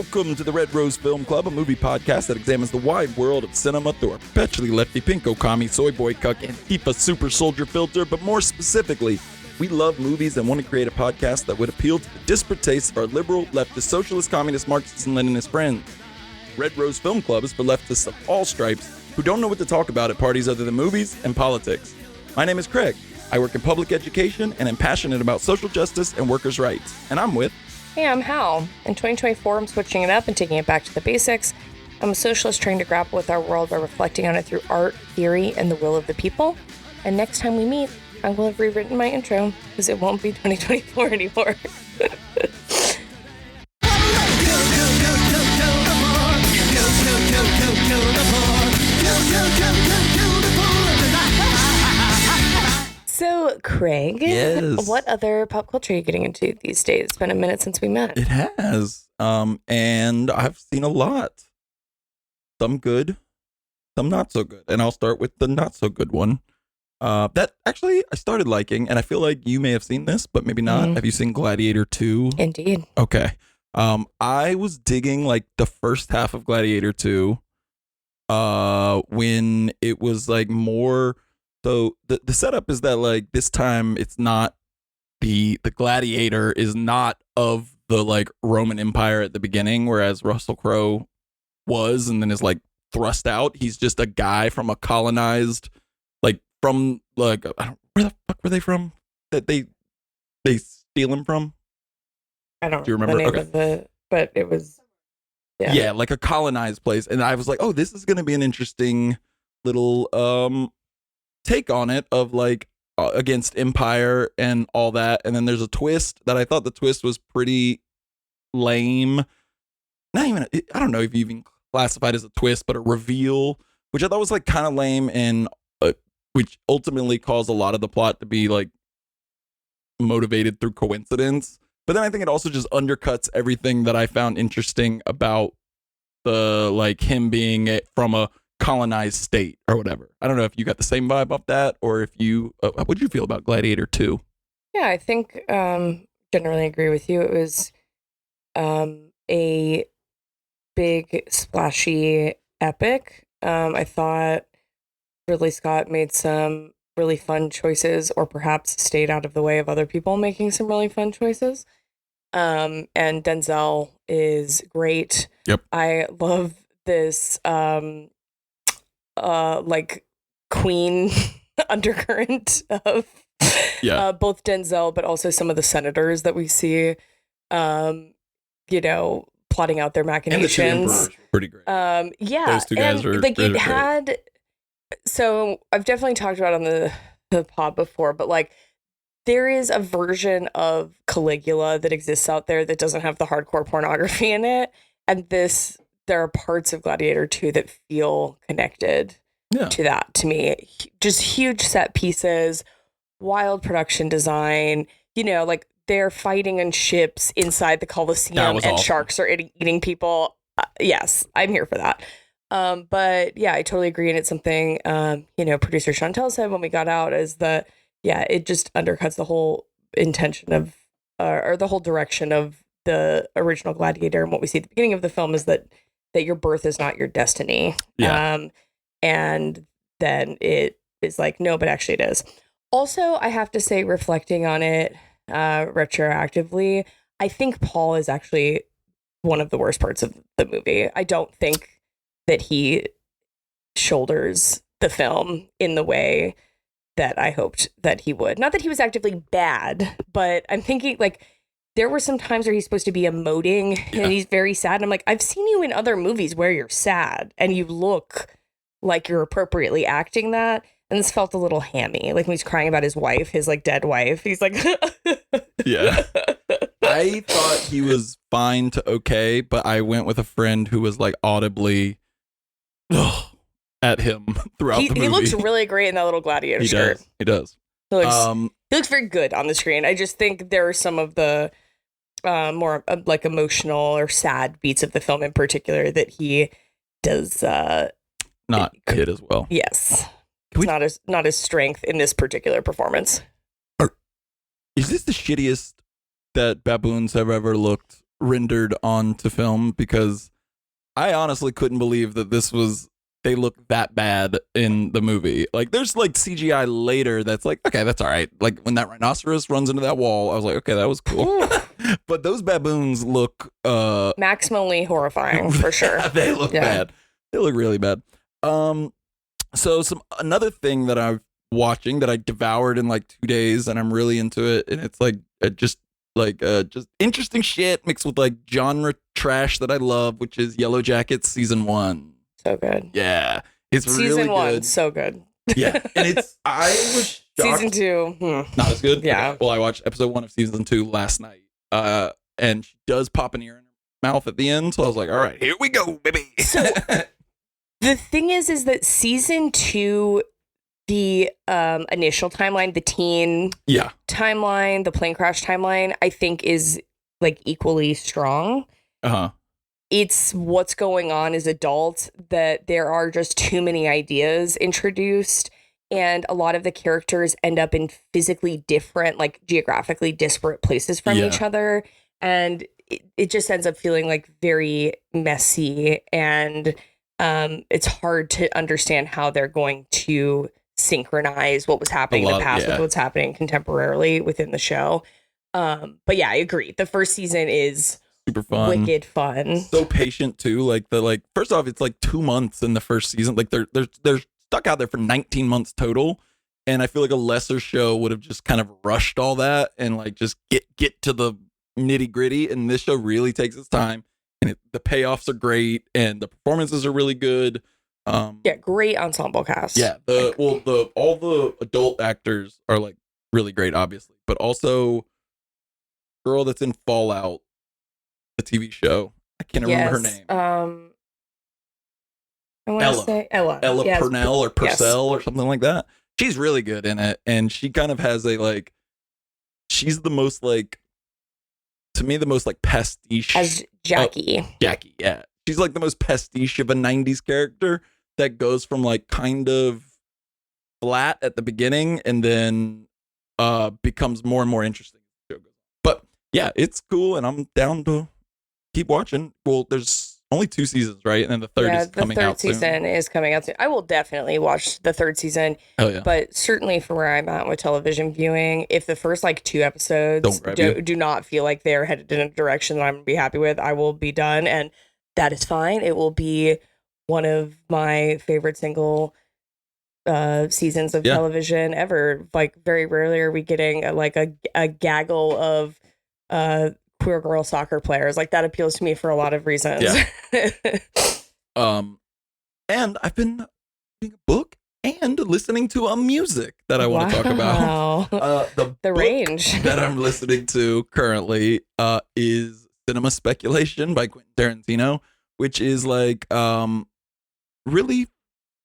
Welcome to the Red Rose Film Club, a movie podcast that examines the wide world of cinema through our perpetually lefty pinko commie, soy boy cuck, Antifa super soldier filter, but more specifically, we love movies and want to create a podcast that would appeal to the disparate tastes of our liberal, leftist, socialist, communist, Marxist, and Leninist friends. Red Rose Film Club is for leftists of all stripes who don't know what to talk about at parties other than movies and politics. My name is Craig. I work in public education and am passionate about social justice and workers' rights. And I'm with... Hey, I'm Hal. In 2024, I'm switching it up and taking it back to the basics. I'm a socialist trying to grapple with our world by reflecting on it through art, theory, and the will of the people. And next time we meet, I will have rewritten my intro, because it won't be 2024 anymore. So, Craig, yes. What other pop culture are you getting into these days? It's been a minute since we met. It has. And I've seen a lot. Some good, some not so good. And I'll start with the not so good one. That actually I started liking, and I feel like you may have seen this, but maybe not. Have you seen Gladiator 2? Indeed. Okay. I was digging like the first half of Gladiator 2 when it was like more... So the setup is that like this time it's not the gladiator is not of the like Roman Empire at the beginning, whereas Russell Crowe was and then is like thrust out. He's just a guy from a colonized, like from like where the fuck were they from? That they steal him from? I don't Do you remember? The name of the, but it was yeah, like a colonized place. And I was like, oh, this is gonna be an interesting little take on it of like against Empire and all that. And then there's a twist that I thought the twist was pretty lame. Not even I don't know if you even classified as a twist, but a reveal, which I thought was like kind of lame, and which ultimately caused a lot of the plot to be like motivated through coincidence. But then I think it also just undercuts everything that I found interesting about the like him being from a colonized state or whatever. I don't know if you got the same vibe off that, or if you what did you feel about Gladiator 2? Yeah, I think generally agree with you. It was a big splashy epic. I thought Ridley Scott made some really fun choices, or perhaps stayed out of the way of other people making some really fun choices. And Denzel is great. Yep. I love this like Queen undercurrent of both Denzel, but also some of the senators that we see, plotting out their machinations. And the pretty great. Yeah, those two guys are like it great. had. So I've definitely talked about it on the pod before, but like there is a version of Caligula that exists out there that doesn't have the hardcore pornography in it, and there are parts of Gladiator 2 that feel connected to that, to me. Just huge set pieces, wild production design, like they're fighting in ships inside the Colosseum and awesome. Sharks are eating people. Yes, I'm here for that. But yeah, I totally agree. And it's something, producer Chantel said when we got out, is that, it just undercuts the whole intention of, or the whole direction of the original Gladiator. And what we see at the beginning of the film is that your birth is not your destiny. Yeah. And then it is like, no, but actually it is. Also, I have to say, reflecting on it retroactively, I think Paul is actually one of the worst parts of the movie. I don't think that he shoulders the film in the way that I hoped that he would. Not that he was actively bad, but I'm thinking like, there were some times where he's supposed to be emoting and he's very sad. And I'm like, I've seen you in other movies where you're sad and you look like you're appropriately acting that. And this felt a little hammy. Like when he's crying about his wife, his like dead wife, he's like, yeah. I thought he was fine to okay, but I went with a friend who was like audibly at him throughout the movie. He looks really great in that little gladiator shirt. He does. He looks very good on the screen. I just think there are some of the more like emotional or sad beats of the film in particular that he does not hit as well. Yes. It's not his strength in this particular performance. Is this the shittiest that baboons have ever looked rendered onto film because I honestly couldn't believe that they look that bad in the movie. Like there's like CGI later that's like, okay, that's all right. Like when that rhinoceros runs into that wall, I was like, okay, that was cool. But those baboons look maximally horrifying for sure. They look bad. They look really bad. So another thing that I'm watching that I devoured in like 2 days and I'm really into it, and it's like just interesting shit mixed with like genre trash that I love, which is Yellow Jackets season 1. So good. Yeah. It's season really good. 1, so good. Yeah. And I was shocked. Season 2. Not as good? Yeah. Okay. Well, I watched episode 1 of season 2 last night. And she does pop an ear in her mouth at the end. So I was like, all right, here we go, baby. So the thing is that season 2, the initial timeline, the teen timeline, the plane crash timeline, I think is like equally strong. It's what's going on as adults, that there are just too many ideas introduced, and a lot of the characters end up in physically different, like geographically disparate places from each other, and it just ends up feeling like very messy, and it's hard to understand how they're going to synchronize what was happening in the past with what's happening contemporarily within the show. But yeah, I agree. The first season is super fun, wicked fun, so patient too. Like first off, it's like 2 months in the first season. Like they're stuck out there for 19 months total, and I feel like a lesser show would have just kind of rushed all that and like just get to the nitty gritty. And this show really takes its time, and the payoffs are great, and the performances are really good. Great ensemble cast. Yeah, all the adult actors are like really great, obviously, but also girl that's in Fallout, the TV show. I can't remember her name. I want to say Ella Purnell or Purcell or something like that. She's really good in it, and she kind of has a like. She's the most like, to me, the most like pastiche as Jackie. Jackie, yeah, she's like the most pastiche of a '90s character that goes from like kind of flat at the beginning and then becomes more and more interesting. But yeah, it's cool, and I'm down to keep watching. Well, there's only 2 seasons, right? And then the third is coming out soon. The third season is coming out soon. I will definitely watch the third season. Oh yeah. But certainly for where I'm at with television viewing, if the first like 2 episodes do not feel like they're headed in a direction that I'm gonna be happy with, I will be done, and that is fine. It will be one of my favorite single seasons of television ever. Like very rarely are we getting a gaggle of queer girl soccer players. Like that appeals to me for a lot of reasons. And I've been reading a book and listening to music that I want to talk about. The range that I'm listening to currently is Cinema Speculation by Quentin Tarantino, which is like really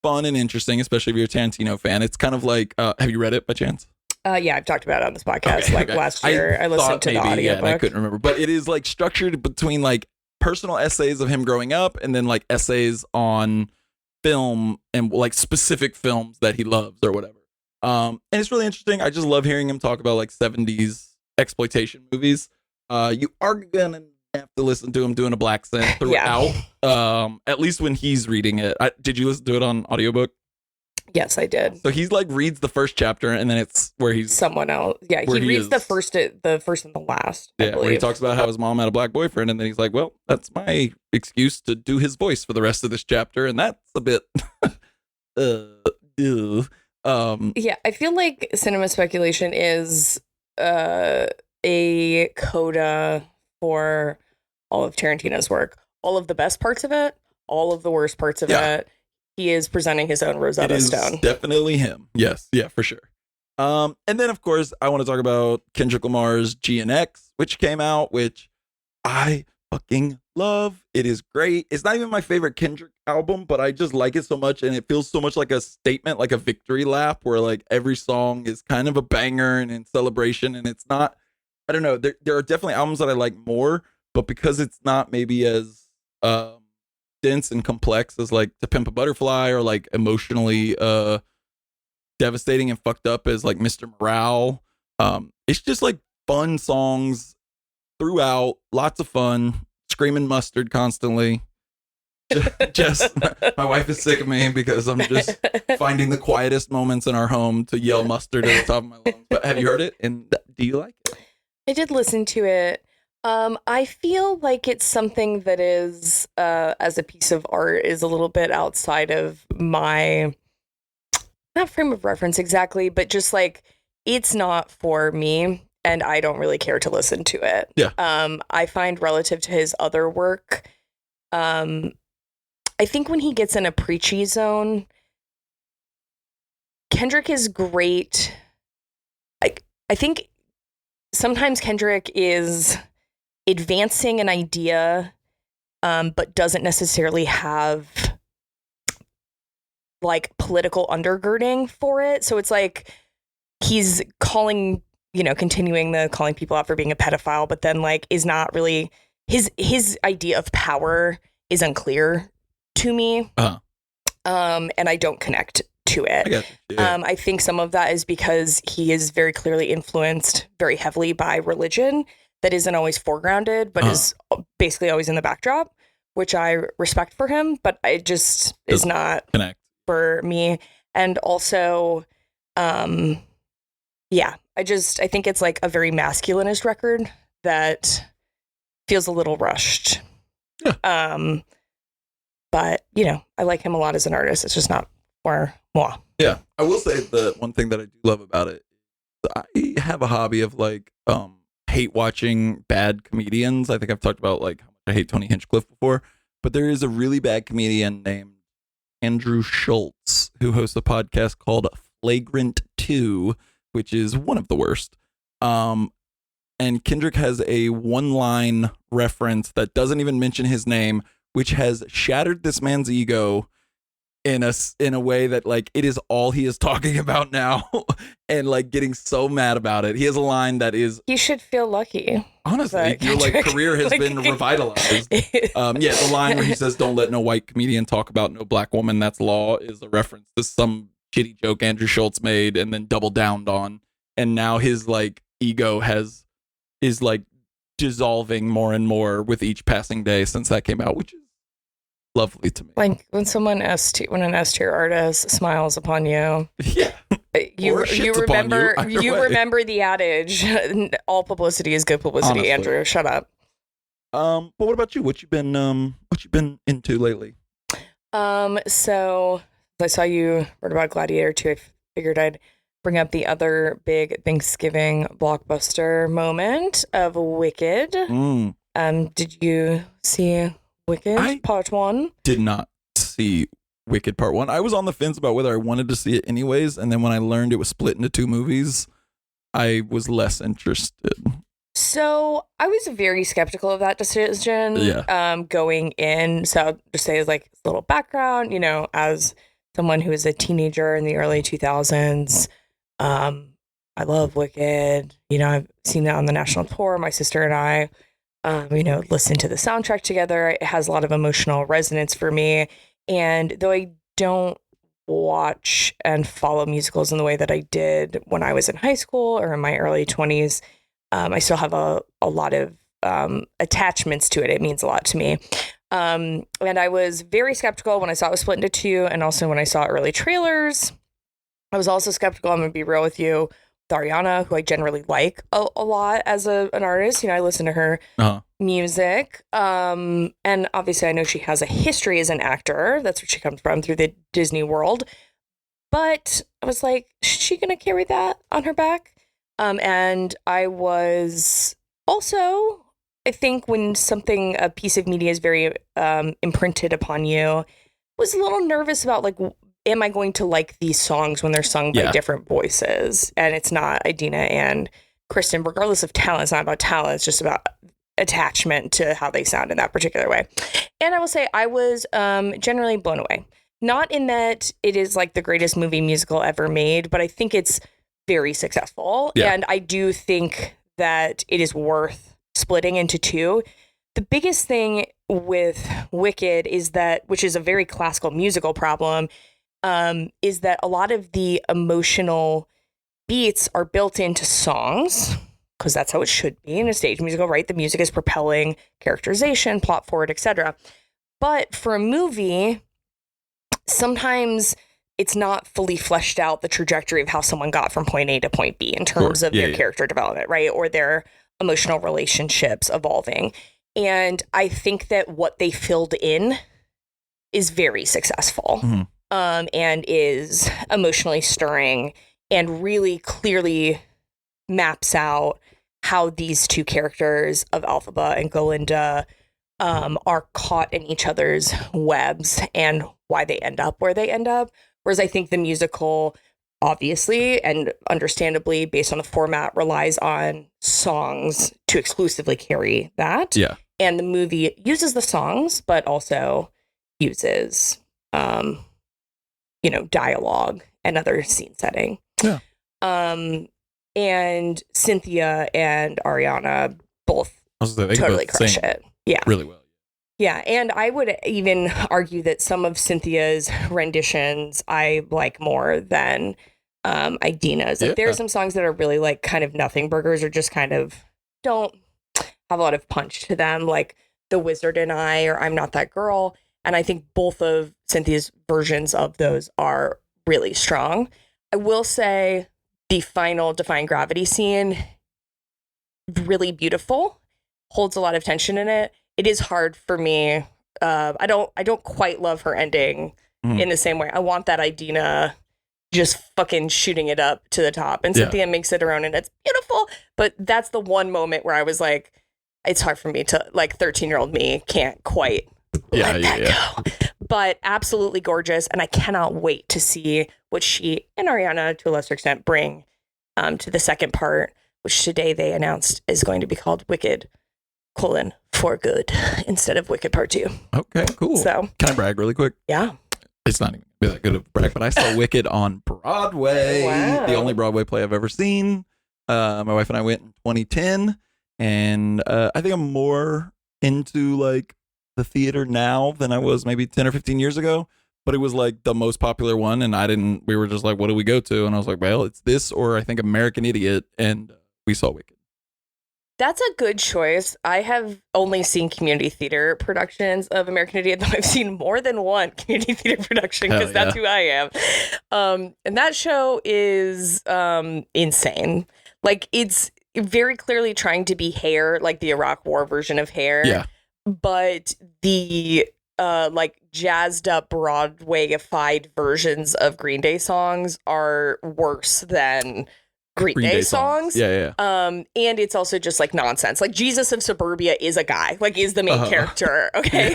fun and interesting, especially if you're a Tarantino fan. It's kind of like, have you read it by chance? Yeah, I've talked about it on this podcast last year. I listened to the audiobook. And I couldn't remember, but it is like structured between like personal essays of him growing up and then like essays on film and like specific films that he loves or whatever. And it's really interesting. I just love hearing him talk about like 70s exploitation movies. You are gonna have to listen to him doing a black accent throughout. At least when he's reading it. Did you listen to it on audiobook? Yes, I did. So he's like reads the first chapter and then it's where he's someone else. Yeah, he reads the first and the last. Yeah, where he talks about how his mom had a black boyfriend, and then he's like, "Well, that's my excuse to do his voice for the rest of this chapter," and that's a bit. Yeah, I feel like Cinema Speculation is a coda for all of Tarantino's work. All of the best parts of it, all of the worst parts of it. He is presenting his own Rosetta Stone. Definitely him. Yes, yeah, for sure. And then of course I want to talk about Kendrick Lamar's GNX, which came out, which I fucking love. It is great. It's not even my favorite Kendrick album, but I just like it so much, and it feels so much like a statement, like a victory lap, where like every song is kind of a banger and in celebration. And it's not, I don't know. There are definitely albums that I like more, but because it's not maybe as dense and complex as like To Pimp a Butterfly or like emotionally devastating and fucked up as like Mr. Morale. It's just like fun songs throughout, lots of fun, screaming mustard constantly. Just my wife is sick of me because I'm just finding the quietest moments in our home to yell mustard at the top of my lungs. But have you heard it? And do you like it? I did listen to it. I feel like it's something that is, as a piece of art, is a little bit outside of my, not frame of reference exactly, but just like, it's not for me, and I don't really care to listen to it. Yeah. I find relative to his other work, I think when he gets in a preachy zone, Kendrick is great. I think sometimes Kendrick is advancing an idea, but doesn't necessarily have like political undergirding for it. So it's like he's calling, continuing the calling people out for being a pedophile, but then like is not really his idea of power is unclear to me. Uh-huh. And I don't connect to it. I got you. Yeah. I think some of that is because he is very clearly influenced very heavily by religion that isn't always foregrounded, but is basically always in the backdrop, which I respect for him, but I just is not connect for me. And also, I think it's like a very masculinist record that feels a little rushed. Yeah. But, I like him a lot as an artist. It's just not for moi. Yeah. I will say the one thing that I do love about it, I have a hobby of like hate watching bad comedians. I think I've talked about like how much I hate Tony Hinchcliffe before, but there is a really bad comedian named Andrew Schultz who hosts a podcast called Flagrant 2, which is one of the worst. And Kendrick has a one-line reference that doesn't even mention his name, which has shattered this man's ego in a way that like it is all he is talking about now, and like getting so mad about it. He has a line that is, you should feel lucky. Honestly, your like career has been revitalized. The line where he says, "Don't let no white comedian talk about no black woman. That's law," is a reference to some shitty joke Andrew Schultz made and then double downed on, and now his like ego is like dissolving more and more with each passing day since that came out, which is lovely to me. Like when when an S tier artist smiles upon you, yeah, you remember the adage, all publicity is good publicity. Honestly. Andrew, shut up. But what about you? What you been into lately? So I saw you wrote about Gladiator 2. I figured I'd bring up the other big Thanksgiving blockbuster moment of Wicked. Did you see Wicked Part 1? Did not see Wicked Part 1. I was on the fence about whether I wanted to see it anyways, and then when I learned it was split into 2 movies, I was less interested. So I was very skeptical of that decision going in. So I'll just say as like a little background, as someone who was a teenager in the early 2000s, I love Wicked. I've seen that on the national tour. My sister and I, listen to the soundtrack together. It has a lot of emotional resonance for me. And though I don't watch and follow musicals in the way that I did when I was in high school or in my early 20s, I still have a lot of attachments to it. It means a lot to me. And I was very skeptical when I saw it was split into 2, and also when I saw early trailers. I was also skeptical, I'm going to be real with you, with Ariana, who I generally like a lot as an artist. I listen to her music. And obviously I know she has a history as an actor. That's where she comes from, through the Disney world. But I was like, is she going to carry that on her back? And I was also, I think when a piece of media is very imprinted upon you, was a little nervous about like, am I going to like these songs when they're sung by different voices? And it's not Idina and Kristen, regardless of talent. It's not about talent. It's just about attachment to how they sound in that particular way. And I will say I was generally blown away. Not in that it is like the greatest movie musical ever made, but I think it's very successful. Yeah. And I do think that it is worth splitting into 2. The biggest thing with Wicked is that, which is a very classical musical problem, is that a lot of the emotional beats are built into songs, because that's how it should be in a stage musical, right? The music is propelling characterization, plot forward, etc. But for a movie, sometimes it's not fully fleshed out the trajectory of how someone got from point A to point B in terms of their character development, right? Or their emotional relationships evolving. And I think that what they filled in is very successful, and is emotionally stirring and really clearly maps out how these two characters of Alphaba and Galinda are caught in each other's webs and why they end up where they end up. Whereas I think the musical, obviously and understandably, based on the format, relies on songs to exclusively carry that. Yeah. And the movie uses the songs, but also uses, dialogue and other scene setting. Yeah. And Cynthia and Ariana both totally crush it. Yeah. Really well. Yeah, and I would even argue that some of Cynthia's renditions I like more than Idina's. Like, there are some songs that are really like kind of nothing burgers, or just kind of don't have a lot of punch to them, like The Wizard and I or I'm Not That Girl. And I think both of Cynthia's versions of those are really strong. I will say the final Defying Gravity scene, really beautiful, holds a lot of tension in it. It is hard for me. I don't quite love her ending in the same way. I want that Idina just fucking shooting it up to the top. And Cynthia makes it her own, and it's beautiful. But that's the one moment where I was like, it's hard for me to, like, 13-year-old me can't quite let that go. But absolutely gorgeous. And I cannot wait to see what she and Ariana, to a lesser extent, bring to the second part, which today they announced is going to be called Wicked, for Good, instead of Wicked Part 2. Okay, cool. So, can I brag really quick? Yeah. It's not even that good of a brag, but I saw Wicked on Broadway. Wow. The only Broadway play I've ever seen. My wife and I went in 2010, and I think I'm more into like the theater now than I was maybe 10 or 15 years ago. But it was like the most popular one, and we were just like, what do we go to? And I was like, well, it's this or I think American Idiot, and we saw Wicked. That's a good choice. I have only seen community theater productions of American Idiot, though I've seen more than one community theater production, because that's who I am. And that show is insane. Like, it's very clearly trying to be Hair, like the Iraq War version of Hair. Yeah. But the like jazzed up Broadway-ified versions of Green Day songs are worse than Green Day songs. Yeah. And it's also just like nonsense. Like, Jesus of Suburbia is a guy, like, is the main character. Okay.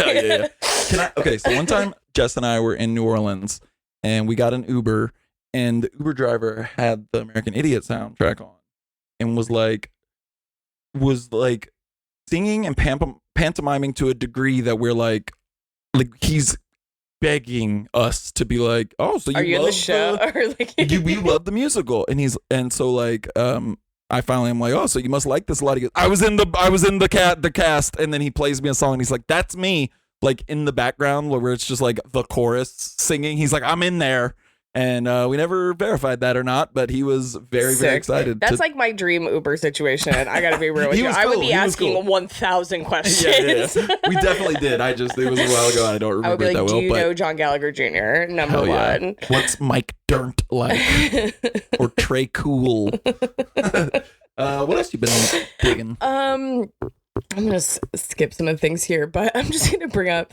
Yeah. Okay. So one time Jess and I were in New Orleans and we got an Uber, and the Uber driver had the American Idiot soundtrack on and was like singing and pantomiming to a degree that we're like he's begging us to be like, oh, so you are you love in the show? Or like, you love the musical? And so like I finally am like, oh, so you must like this a lot. He goes, I was in the cast, and then he plays me a song, and he's like, that's me, like in the background where it's just like the chorus singing. He's like, I'm in there. And we never verified that or not, but he was very, very excited. That's like my dream Uber situation. I gotta be real with you. Cool. I would be asking 1,000 questions. Yeah. We definitely did. It was a while ago. I don't remember I would be like, that well. do you know John Gallagher Jr.? Number one. What's Mike Dirnt like? Or Trey Cool? What else you been digging? I'm going to skip some of the things here, but I'm just going to bring up,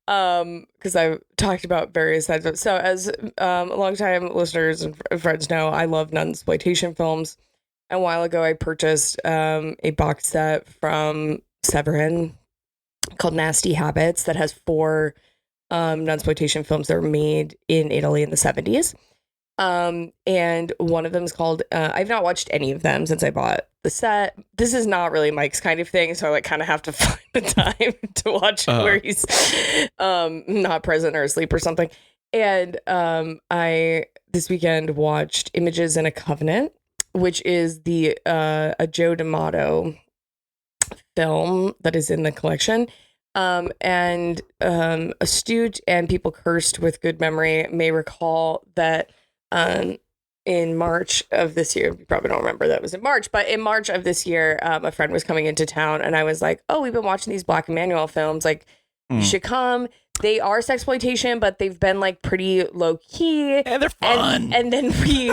because I've talked about various sides of it. So, as longtime listeners and friends know, I love nunsploitation films. A while ago, I purchased a box set from Severin called Nasty Habits that has 4 nunsploitation films that were made in Italy in the 70s. And one of them is called, I've not watched any of them since I bought the set. This is not really Mike's kind of thing, so I kind of have to find the time to watch where he's not present or asleep or something. And I this weekend watched Images in a Covenant, which is the a Joe D'Amato film that is in the collection. And astute and people cursed with good memory may recall that in March of this year, you probably don't remember that it was in March, but in March of this year, a friend was coming into town and I was like, oh, we've been watching these Black Emmanuel films. Like, you should come. They are sexploitation, but they've been like pretty low key. And they're fun. And then we,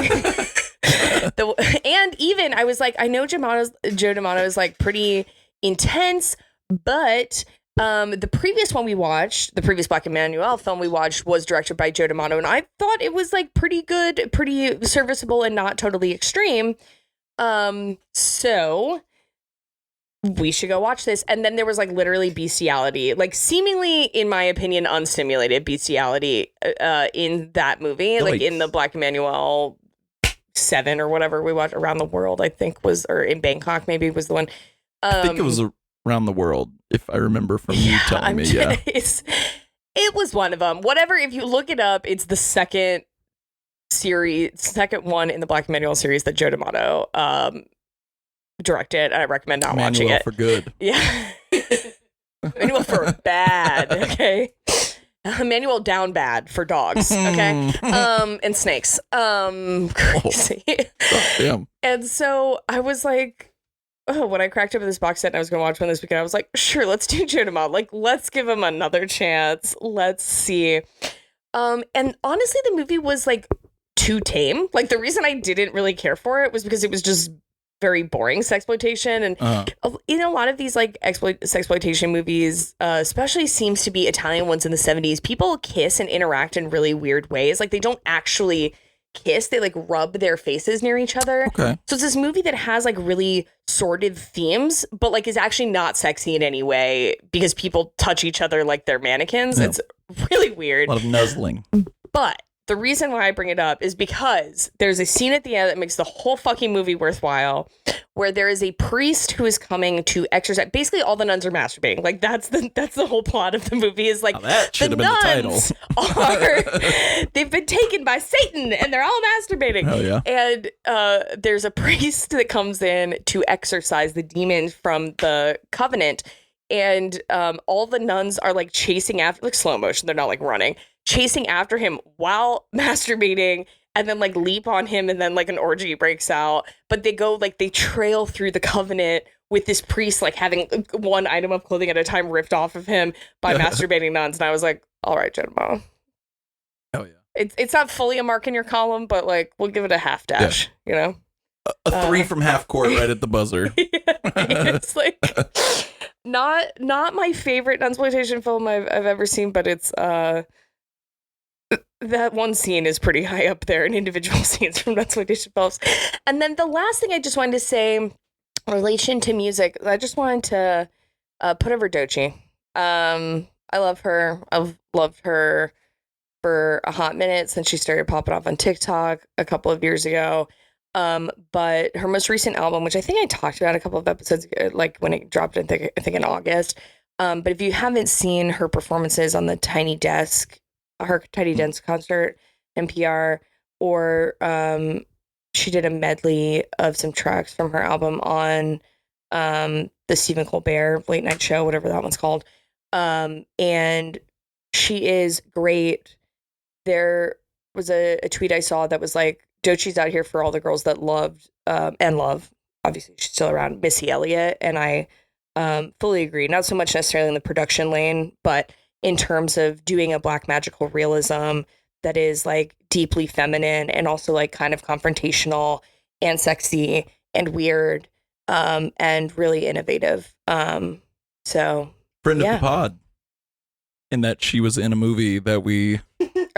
and even I was like, I know Joe D'Amato is like pretty intense, but the previous one we watched, the previous Black Emmanuel film we watched, was directed by Joe D'Amato, and I thought it was like pretty good, pretty serviceable, and not totally extreme. So we should go watch this. And then there was like literally bestiality, like seemingly, in my opinion, unstimulated bestiality in that movie, like in the Black Emmanuel 7 or whatever we watched, Around the World, I think was, or in Bangkok maybe was the one. I think it was Around the World, if I remember from you telling me. Yeah, it was one of them. Whatever, if you look it up, it's the second one in the Black Emmanuel series that Joe D'Amato directed. I recommend not watching it. For good. Yeah. Manual for bad. Okay. Manual down bad for dogs. Okay. And snakes. Crazy. Oh, damn. And so I was like, oh, when I cracked open this box set and I was going to watch one this weekend, I was like, sure, let's do Joe D'Amato. Like, let's give him another chance. Let's see. And honestly, the movie was like too tame. Like, the reason I didn't really care for it was because it was just very boring sexploitation. And in a lot of these like sexploitation movies, especially seems to be Italian ones in the 70s, people kiss and interact in really weird ways. Like, they don't actually kiss, they like rub their faces near each other. Okay. So it's this movie that has like really sordid themes, but like is actually not sexy in any way because people touch each other like they're mannequins. Yeah. It's really weird. A lot of nuzzling. But the reason why I bring it up is because there's a scene at the end that makes the whole fucking movie worthwhile, where there is a priest who is coming to exorcise. Basically, all the nuns are masturbating. Like, that's the whole plot of the movie. Is like, that should have been the title. They've been taken by Satan and they're all masturbating. Oh yeah. And there's a priest that comes in to exorcise the demons from the covenant. And all the nuns are like chasing after, like slow motion. They're not like running, chasing after him while masturbating, and then like leap on him, and then like an orgy breaks out. But they go like they trail through the covenant with this priest like having one item of clothing at a time ripped off of him by masturbating nuns. And I was like, all right, Jenma. Oh yeah. It's not fully a mark in your column, but like we'll give it a half dash. Yeah. You know, a 3 from half court right at the buzzer. Yeah, it's like. Not my favorite nunsploitation film I've ever seen, but it's that one scene is pretty high up there in individual scenes from nunsploitation films. And then the last thing I just wanted to say, in relation to music, I just wanted to put over Doechii. I love her. I've loved her for a hot minute since she started popping off on TikTok a couple of years ago. But her most recent album, which I think I talked about a couple of episodes ago, like when it dropped, I think in August. But if you haven't seen her performances on the Tiny Desk concert, NPR, or she did a medley of some tracks from her album on the Stephen Colbert Late Night Show, whatever that one's called. And she is great. There was a tweet I saw that was like, Doechii's out here for all the girls that loved and love, obviously she's still around, Missy Elliott. And I fully agree. Not so much necessarily in the production lane, but in terms of doing a Black magical realism that is like deeply feminine and also like kind of confrontational and sexy and weird and really innovative. So friend of the pod, in that she was in a movie that we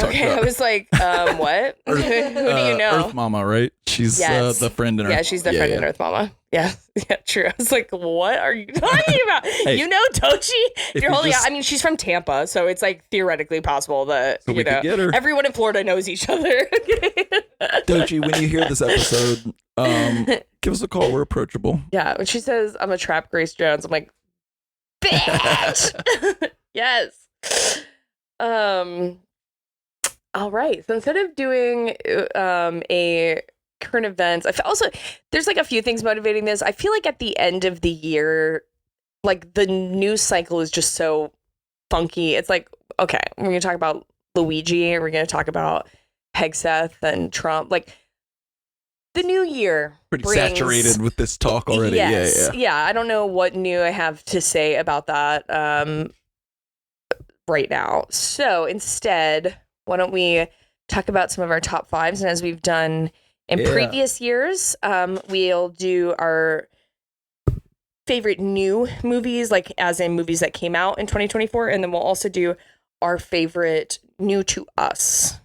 okay, I was like, what? Who do you know? Earth Mama, right? She's the friend in Earth. Yeah, she's the friend in Earth Mama. Yeah, yeah, true. I was like, what are you talking about? Hey, you know Doechii? If you're holding out, I mean, she's from Tampa, so it's like theoretically possible that so we could get her. Everyone in Florida knows each other. Doechii, when you hear this episode, give us a call. We're approachable. Yeah, when she says I'm a trap Grace Jones, I'm like, bitch. Yes. All right. So instead of doing a current events, there's like a few things motivating this. I feel like at the end of the year, like the news cycle is just so funky. It's like, okay, we're going to talk about Luigi, and we're going to talk about Hegseth and Trump. Like, the new year Pretty brings, saturated with this talk already. Yes, Yeah. I don't know what new I have to say about that right now. So instead, why don't we talk about some of our top fives? And as we've done in previous years, we'll do our favorite new movies, like as in movies that came out in 2024, and then we'll also do our favorite new to us.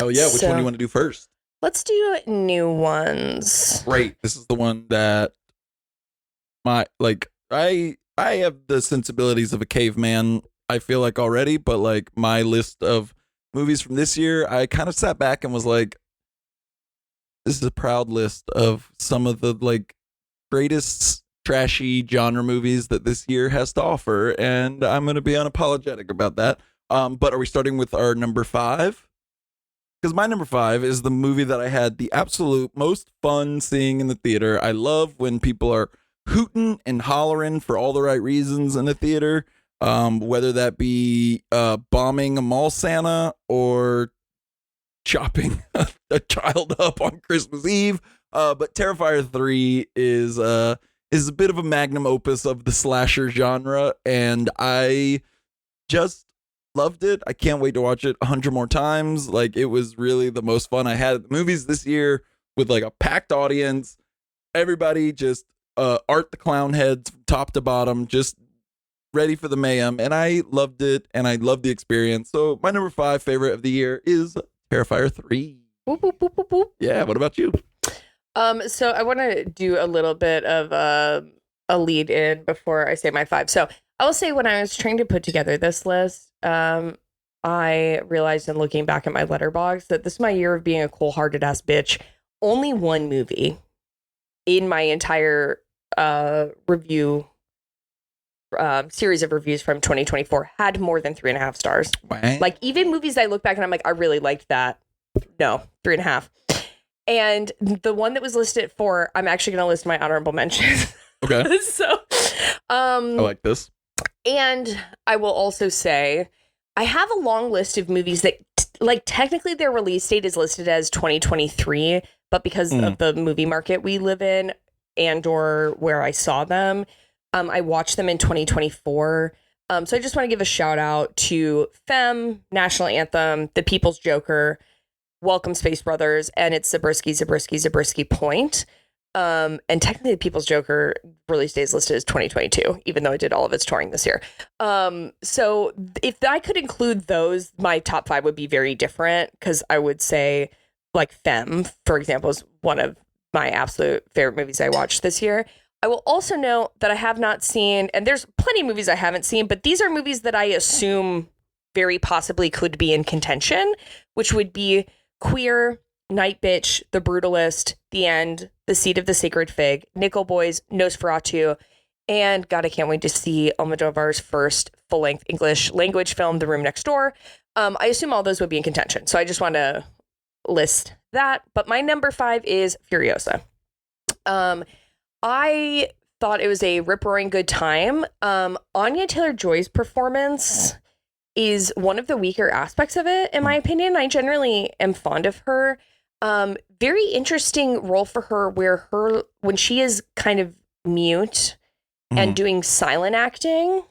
Oh yeah, which one do you want to do first? Let's do new ones. Great. This is the one that I have the sensibilities of a caveman, I feel like already, but like my list of movies from this year, I kind of sat back and was like, this is a proud list of some of the like greatest trashy genre movies that this year has to offer, and I'm going to be unapologetic about that. But are we starting with our number 5? Because my number 5 is the movie that I had the absolute most fun seeing in the theater. I love when people are hooting and hollering for all the right reasons in the theater, whether that be bombing a mall Santa or chopping a child up on Christmas Eve. But Terrifier 3 is a bit of a magnum opus of the slasher genre, and I just loved it. I can't wait to watch it 100 more times. Like, it was really the most fun I had at the movies this year, with like a packed audience, everybody just Art the Clown heads from top to bottom, just ready for the mayhem, and I loved it, and I loved the experience. So my number 5 favorite of the year is Terrifier 3. Boop, boop, boop, boop, boop. Yeah, what about you? So I want to do a little bit of a lead in before I say my 5. So I will say, when I was trying to put together this list, I realized in looking back at my letterbox that this is my year of being a cold-hearted ass bitch. Only one movie in my entire review series of reviews from 2024 had more than 3.5 stars. Wow. Like, even movies I look back and I'm like, I really liked that. No, 3.5. And the one that was listed at 4, I'm actually going to list my honorable mentions. Okay. So, I like this. And I will also say, I have a long list of movies that, like, technically their release date is listed as 2023, but because of the movie market we live in and or where I saw them, I watched them in 2024. So I just want to give a shout out to Femme, National Anthem, The People's Joker, Welcome Space Brothers, and it's Zabriskie Point. And technically The People's Joker release date is listed as 2022, even though I did all of its touring this year. So if I could include those, my top 5 would be very different, because I would say, like, Femme, for example, is one of my absolute favorite movies I watched this year. I will also note that I have not seen, and there's plenty of movies I haven't seen, but these are movies that I assume very possibly could be in contention, which would be Queer, Night Bitch, The Brutalist, The End, The Seed of the Sacred Fig, Nickel Boys, Nosferatu, and God, I can't wait to see Almodovar's first full-length English language film, The Room Next Door. I assume all those would be in contention, so I just want to list that. But my number 5 is Furiosa. I thought it was a rip-roaring good time. Anya Taylor-Joy's performance is one of the weaker aspects of it, in my opinion. I generally am fond of her. Very interesting role for her, where when she is kind of mute and doing silent acting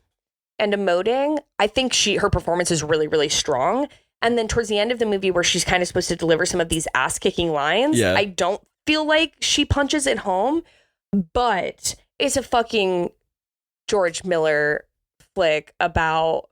and emoting, I think her performance is really, really strong. And then towards the end of the movie, where she's kind of supposed to deliver some of these ass-kicking lines, I don't feel like she punches it home, but it's a fucking George Miller flick about,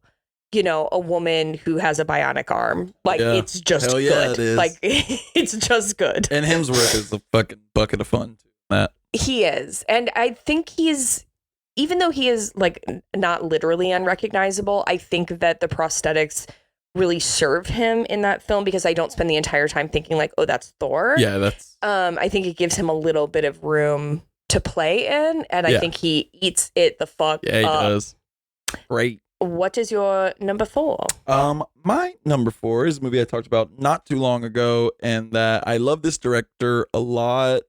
a woman who has a bionic arm. Like, it's just good. It is. Like, it's just good. And Hemsworth is a fucking bucket of fun, too. Matt. He is. And I think even though he is, like, not literally unrecognizable, I think that the prosthetics really serve him in that film, because I don't spend the entire time thinking, like, oh, that's Thor. Yeah, that's... I think it gives him a little bit of room to play in, and I think he eats it the fuck up. Yeah, he does. Great. What is your number 4? My number 4 is a movie I talked about not too long ago, and that I love this director a lot.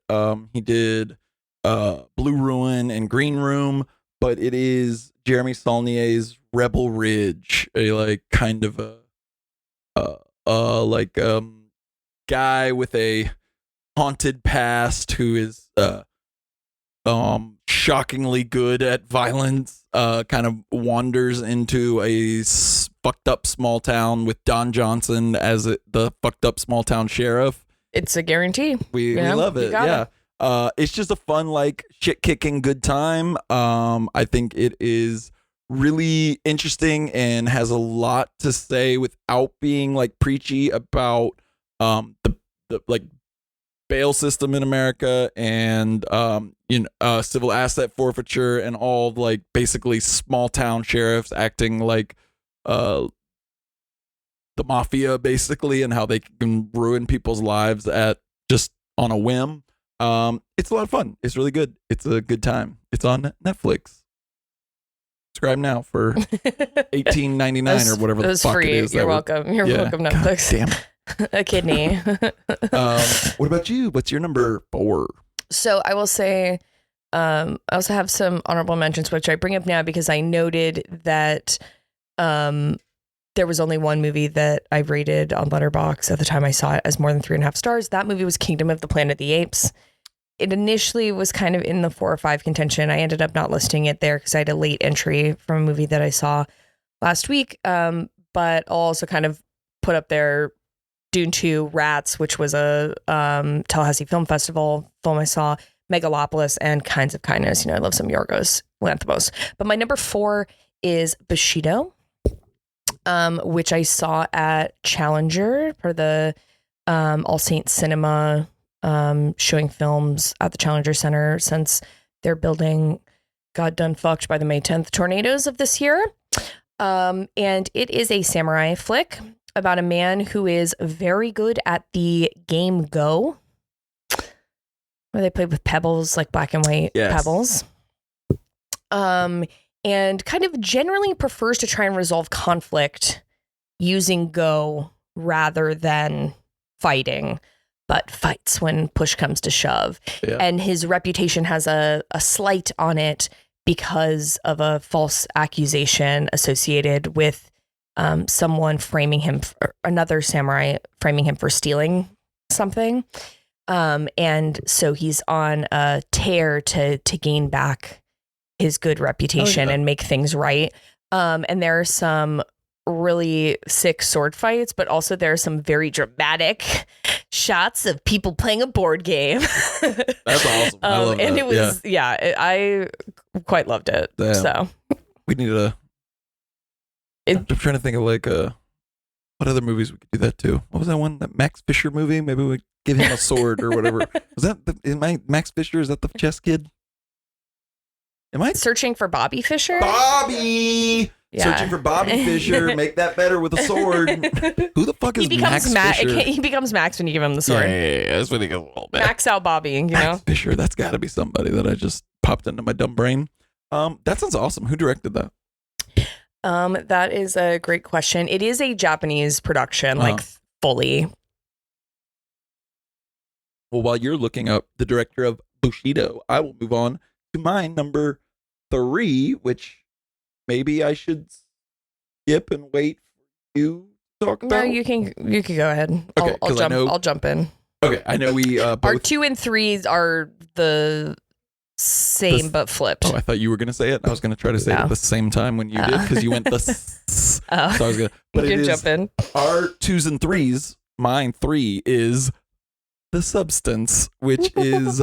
He did Blue Ruin and Green Room, but it is Jeremy Saulnier's Rebel Ridge, a like kind of a guy with a haunted past who is shockingly good at violence, kind of wanders into a fucked up small town with Don Johnson as the fucked up small town sheriff. It's a guarantee. We love it. Yeah. It's just a fun, like, shit kicking good time. I think it is really interesting and has a lot to say without being like preachy about the like bail system in America and civil asset forfeiture and all like basically small town sheriffs acting like the mafia basically, and how they can ruin people's lives at just on a whim. It's a lot of fun. It's really good. It's a good time. It's on Netflix. Subscribe now for $18.99 or whatever the fuck free. it is. You're welcome. You're welcome, Netflix. God damn it. A kidney. What about you? What's your number 4? So I will say, I also have some honorable mentions, which I bring up now because I noted that there was only one movie that I rated on Letterboxd at the time I saw it as more than 3.5 stars. That movie was Kingdom of the Planet of the Apes. It initially was kind of in the 4 or 5 contention. I ended up not listing it there because I had a late entry from a movie that I saw last week. But I'll also kind of put up there Dune 2, Rats, which was a Tallahassee Film Festival film I saw, Megalopolis, and Kinds of Kindness. I love some Yorgos Lanthimos. But my number 4 is Bushido, which I saw at Challenger for the All Saints Cinema, showing films at the Challenger Center since they're building got done fucked by the May 10th tornadoes of this year. And it is a samurai flick about a man who is very good at the game Go, where they play with pebbles, like black and white pebbles. And kind of generally prefers to try and resolve conflict using Go rather than fighting, but fights when push comes to shove. Yeah. And his reputation has a slight on it because of a false accusation associated with someone framing him, another samurai framing him for stealing something. And so he's on a tear to gain back his good reputation and make things right. And there are some really sick sword fights, but also there are some very dramatic shots of people playing a board game. That's awesome. I love and that. it was, I quite loved it. Damn. So we need I'm trying to think of like what other movies we could do that to. What was that one? That Max Fisher movie? Maybe we give him a sword or whatever. Was that Max Fisher? Is that the chess kid? Am I searching for Bobby Fischer? Bobby! Yeah. Searching for Bobby Fischer. Make that better with a sword. Who the fuck is Max Fisher? He becomes Max when you give him the sword. Yeah. That's when he goes a little bit. Max out Bobby, Max Fisher. That's got to be somebody that I just popped into my dumb brain. That sounds awesome. Who directed that? That is a great question. It is a Japanese production, like fully. Well, while you're looking up the director of Bushido, I will move on to my number 3, which maybe I should skip and wait for you to talk about. No, you can go ahead. Okay, I'll jump in. Okay, I know we both... Our 2 and 3 are the same but flipped. Oh, I thought you were gonna say it. I was gonna try to say it at the same time when you did, because you went the so I was gonna, but you can jump in. Our 2s and 3s. Mine 3 is The Substance, which is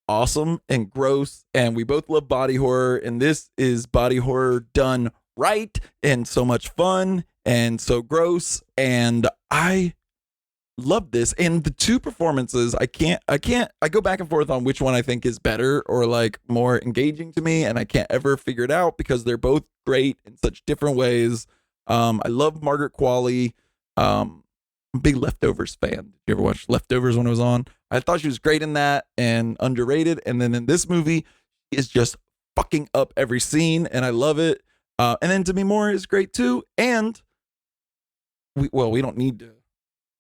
awesome and gross, and we both love body horror, and this is body horror done right and so much fun and so gross, and I love this. And the 2 performances, I go back and forth on which one I think is better or like more engaging to me, and I can't ever figure it out because they're both great in such different ways. I love Margaret Qualley. I'm a big Leftovers fan. Did you ever watch Leftovers when it was on? I thought she was great in that and underrated. And then in this movie, she is just fucking up every scene, and I love it. And then Demi Moore is great too. And we don't need to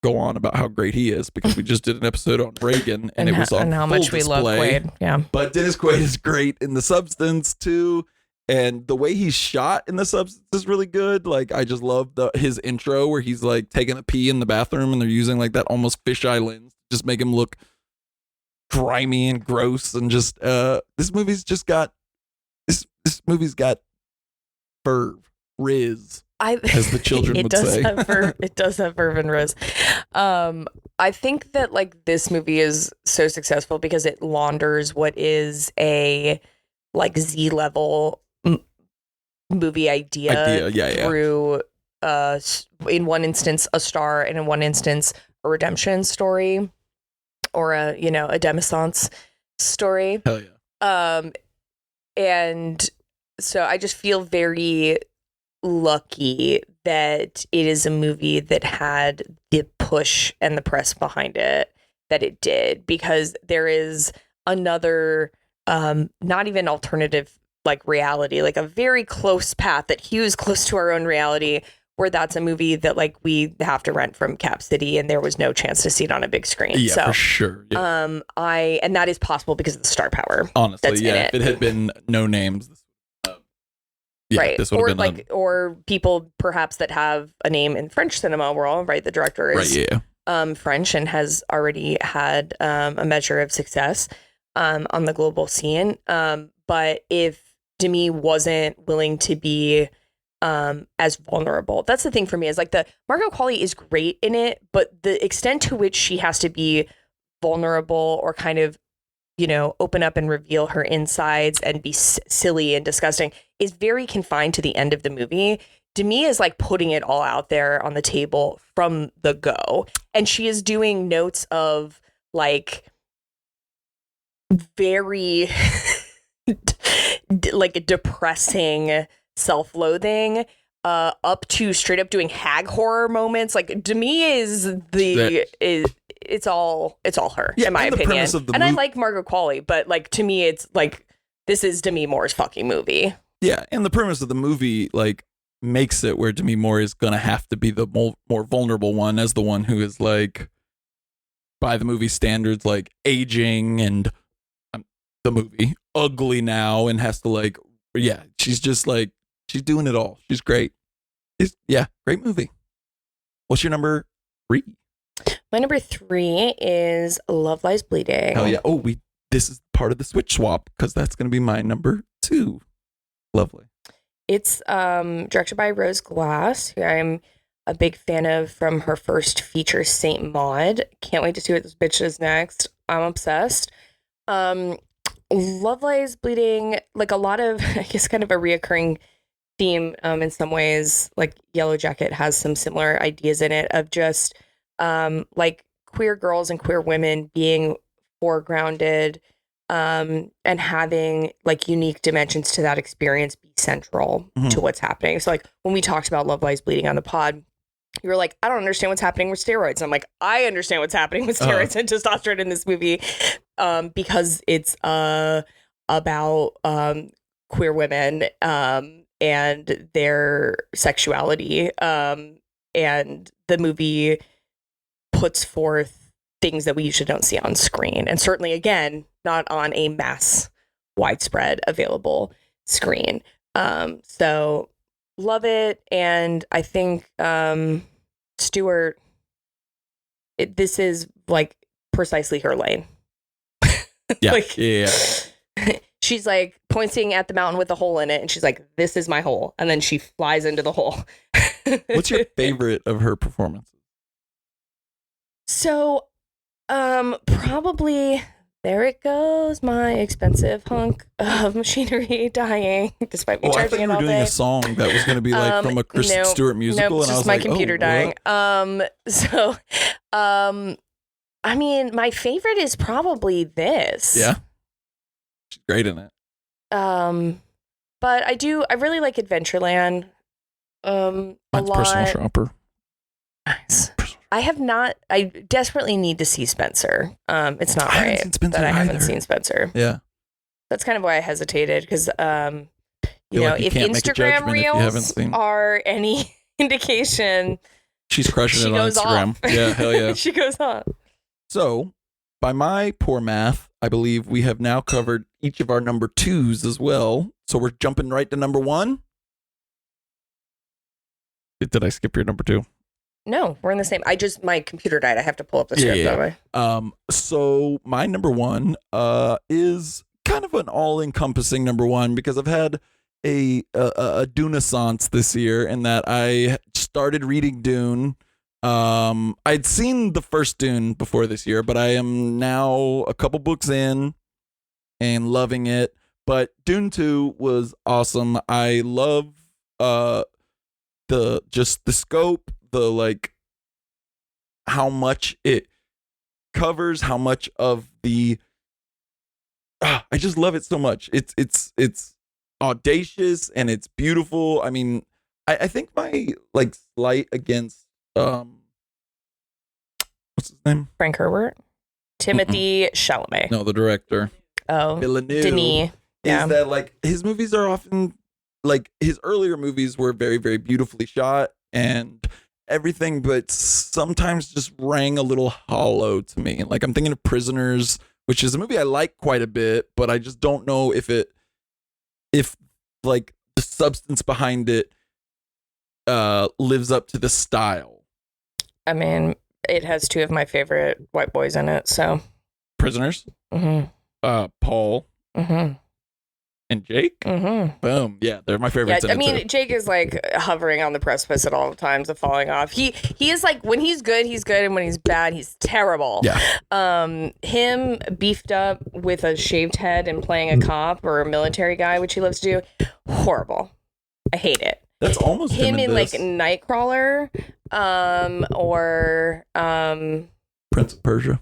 go on about how great he is because we just did an episode on Reagan and it was on how full much we display. love Quaid. Yeah. But Dennis Quaid is great in The Substance too. And the way he's shot in The Substance is really good. Like, I just love his intro where he's like taking a pee in the bathroom and they're using like that almost fisheye lens just make him look grimy and gross, and just this movie's got verve, riz, as the children would say. It does have verve and riz. I think that like this movie is so successful because it launders what is a like Z level movie idea through in one instance a star, and in one instance a redemption story, or a demisance story. Hell yeah. And so I just feel very lucky that it is a movie that had the push and the press behind it that it did, because there is another not even alternative like reality, like a very close path that hews close to our own reality, where that's a movie that like we have to rent from Cap City, and there was no chance to see it on a big screen. Yeah, so, for sure. Yeah. And that is possible because of the star power. Honestly, yeah. If it had been no names, right, this would have been or people perhaps that have a name in French cinema world. Right, the director is French and has already had a measure of success on the global scene. But if Demi wasn't willing to be as vulnerable, that's the thing for me, is like the Margot Qualley is great in it, but the extent to which she has to be vulnerable or kind of open up and reveal her insides and be silly and disgusting is very confined to the end of the movie. Demi is like putting it all out there on the table from the go, and she is doing notes of like very like depressing self-loathing up to straight up doing hag horror moments. Like Demi is it's all her, in my opinion. And I like Margot Qualley, but like to me it's like this is Demi Moore's fucking movie. Yeah, and the premise of the movie like makes it where Demi Moore is gonna have to be the more vulnerable one, as the one who is like, by the movie standards, like aging and the movie ugly now, and has to like, yeah, she's just like, she's doing it all. She's great. Great movie. What's your number 3? My number 3 is Love Lies Bleeding. Hell yeah. Oh, this is part of the switch swap, because that's going to be my number 2. Lovely. It's directed by Rose Glass, who I'm a big fan of from her first feature, Saint Maud. Can't wait to see what this bitch is next. I'm obsessed. Love Lies Bleeding, like a lot of, I guess, kind of a reoccurring theme in some ways. Like Yellow Jacket has some similar ideas in it of just like queer girls and queer women being foregrounded and having like unique dimensions to that experience be central to what's happening. So like when we talked about Love Lies Bleeding on the pod, you were like, I don't understand what's happening with steroids. I'm like, I understand what's happening with steroids and testosterone in this movie because it's about queer women and their sexuality. And the movie puts forth things that we usually don't see on screen. And certainly, again, not on a mass, widespread, available screen. So love it. And I think Stewart, this is like precisely her lane. Yeah. Like, yeah. She's like pointing at the mountain with a hole in it, and she's like, this is my hole. And then she flies into the hole. What's your favorite of her performances? So, probably There It Goes, My Expensive Hunk of Machinery Dying, despite me charging it all day. I thought you were doing a song that was going to be like from a Kristen Stewart musical, and I was my like, computer dying. I mean, my favorite is probably this. Yeah, she's great in it. But I really like Adventureland. Mine's Personal Shopper. Nice. I desperately need to see Spencer. It's not right that I haven't seen Spencer. Yeah. That's kind of why I hesitated, because, if Instagram reels are any indication, she's crushing it on Instagram. Off. Yeah, hell yeah. She goes on. So, by my poor math, I believe we have now covered each of our number 2s as well. So we're jumping right to number 1. Did I skip your number 2? No, we're in the same. My computer died. I have to pull up the script that way. So my number one is kind of an all-encompassing number one because I've had a Dune-assance this year in that I started reading Dune. I'd seen the first Dune before this year, but I am now a couple books in and loving it. But Dune 2 was awesome. I love the scope, the like how much it covers, how much of the I just love it so much. It's audacious and it's beautiful. I mean, I think my like slight against what's his name? Frank Herbert, Timothy Chalamet. No, the director. Oh, Villeneuve. Denis. Yeah. Is that like his movies are often like his earlier movies were very, very beautifully shot and everything, but sometimes just rang a little hollow to me. Like I'm thinking of Prisoners, which is a movie I like quite a bit, but I just don't know if like the substance behind it lives up to the style. I mean, it has two of my favorite white boys in it, so. Prisoners? Paul. And Jake? Boom. Yeah, they're my favorites. Yeah, I mean, Jake is like hovering on the precipice at all times of falling off. He is like, when he's good, and when he's bad, he's terrible. Yeah. Him beefed up with a shaved head and playing a cop or a military guy, which he loves to do, horrible. I hate it. That's almost him in this. Like Nightcrawler, or Prince of Persia.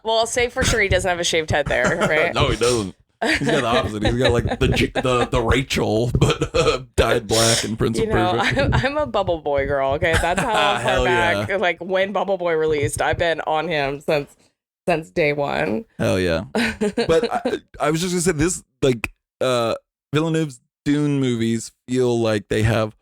Well, I'll say for sure he doesn't have a shaved head there, right? No, he doesn't. He's got the opposite. He's got like the Rachel, but dyed black in Prince of Persia. I'm a Bubble Boy girl. Okay, that's how far back. Yeah. Like when Bubble Boy released, I've been on him since day one. Hell yeah! But I was just gonna say this, like Villeneuve's Dune movies feel like they have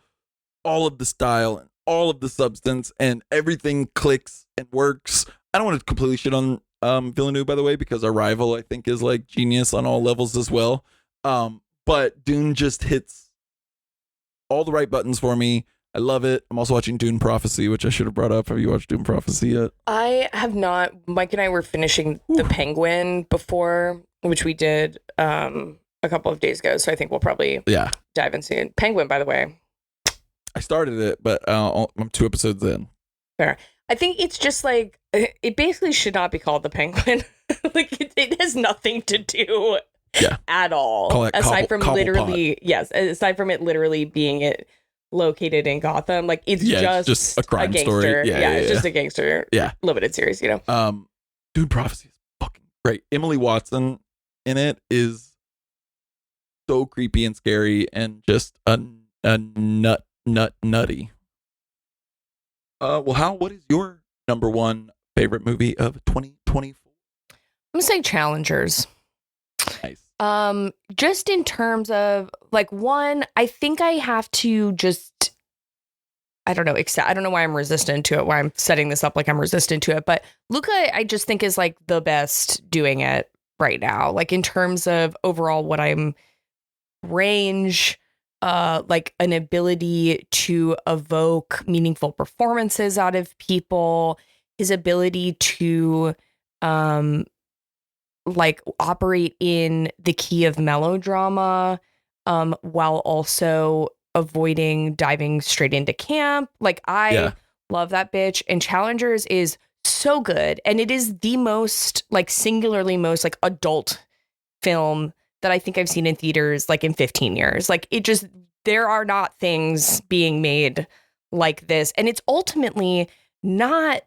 all of the style and all of the substance, and everything clicks and works. I don't want to completely shit on Villeneuve, by the way, because Arrival, I think, is like genius on all levels as well. But Dune just hits all the right buttons for me. I love it. I'm also watching Dune Prophecy, which I should have brought up. Have you watched Dune Prophecy yet? I have not. Mike and I were finishing The Penguin before, which we did a couple of days ago. So I think we'll probably dive in soon. Penguin, by the way. I started it, but I'm 2 episodes in. Fair. I think it's just like, it basically should not be called The Penguin. Like it has nothing to do at all. Aside from it literally being it located in Gotham. Like it's just a crime story. It's just a gangster limited series, you know? Dune Prophecy is fucking great. Emily Watson in it is so creepy and scary and just a nutty. Well, Hal, what is your number one favorite movie of 2024? I'm gonna say Challengers. Nice. Just in terms of like one, I think I have to just, I don't know why I'm resistant to it, why I'm setting this up like I'm resistant to it, but Luca, I just think is like the best doing it right now. Like in terms of overall what I'm range, like an ability to evoke meaningful performances out of people, his ability to like operate in the key of melodrama while also avoiding diving straight into camp. Like I love that bitch, and Challengers is so good, and it is the most like singularly most like adult film that I think I've seen in theaters like in 15 years. Like it just, there are not things being made like this. And it's ultimately not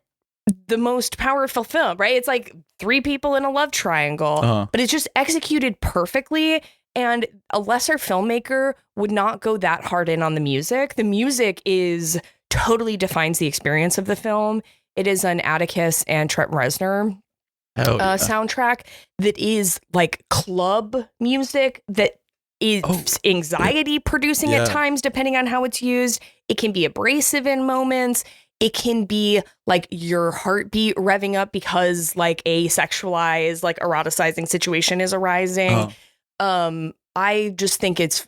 the most powerful film, right? It's like 3 people in a love triangle, but it's just executed perfectly. And a lesser filmmaker would not go that hard in on the music. The music totally defines the experience of the film. It is an Atticus and Trent Reznor soundtrack that is like club music that is anxiety producing at times, depending on how it's used. It can be abrasive in moments. It can be like your heartbeat revving up because like a sexualized, like eroticizing situation is arising. I just think it's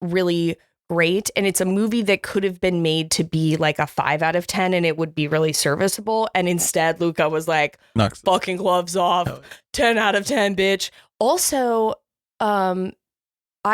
really, great, and it's a movie that could have been made to be like a 5 out of 10 and it would be really serviceable, and instead Luca was like, fucking gloves off. 10 out of 10, bitch. Also, I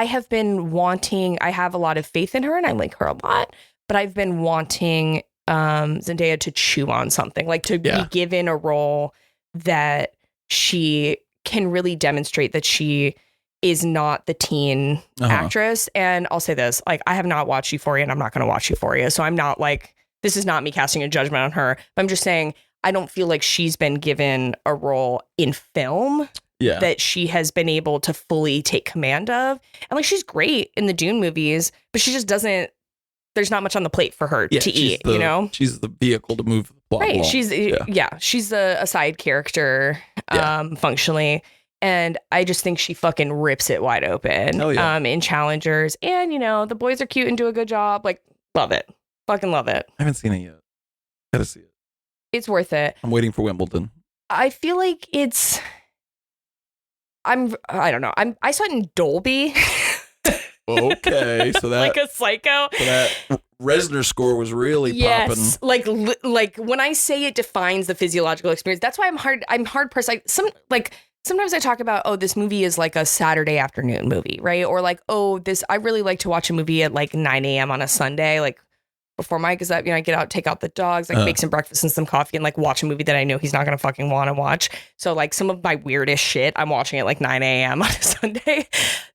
have a lot of faith in her and I like her a lot, but I've been wanting Zendaya to chew on something, like to be given a role that she can really demonstrate that she is not the teen actress. And I'll say this, like, I have not watched Euphoria and I'm not going to watch Euphoria. So I'm not like, this is not me casting a judgment on her, but I'm just saying, I don't feel like she's been given a role in film that she has been able to fully take command of. And like, she's great in the Dune movies, but she just doesn't, there's not much on the plate for her to eat, you know? She's the vehicle to move the plot along. She's a side character, functionally. And I just think she fucking rips it wide open in Challengers. And, you know, the boys are cute and do a good job. Like, love it. Fucking love it. I haven't seen it yet. Gotta see it. It's worth it. I'm waiting for Wimbledon. I feel like I don't know. I saw it in Dolby. Okay, so that like a psycho. So that Reznor score was really popping. Like when I say it defines the physiological experience, that's why I'm hard pressed. Sometimes I talk about, oh, this movie is like a Saturday afternoon movie, right? Or like, oh, I really like to watch a movie at like 9 a.m. on a Sunday, like before Mike is up, you know, I get out, take out the dogs, like make some breakfast and some coffee and like watch a movie that I know he's not going to fucking want to watch. So like some of my weirdest shit, I'm watching at like 9 a.m. on a Sunday.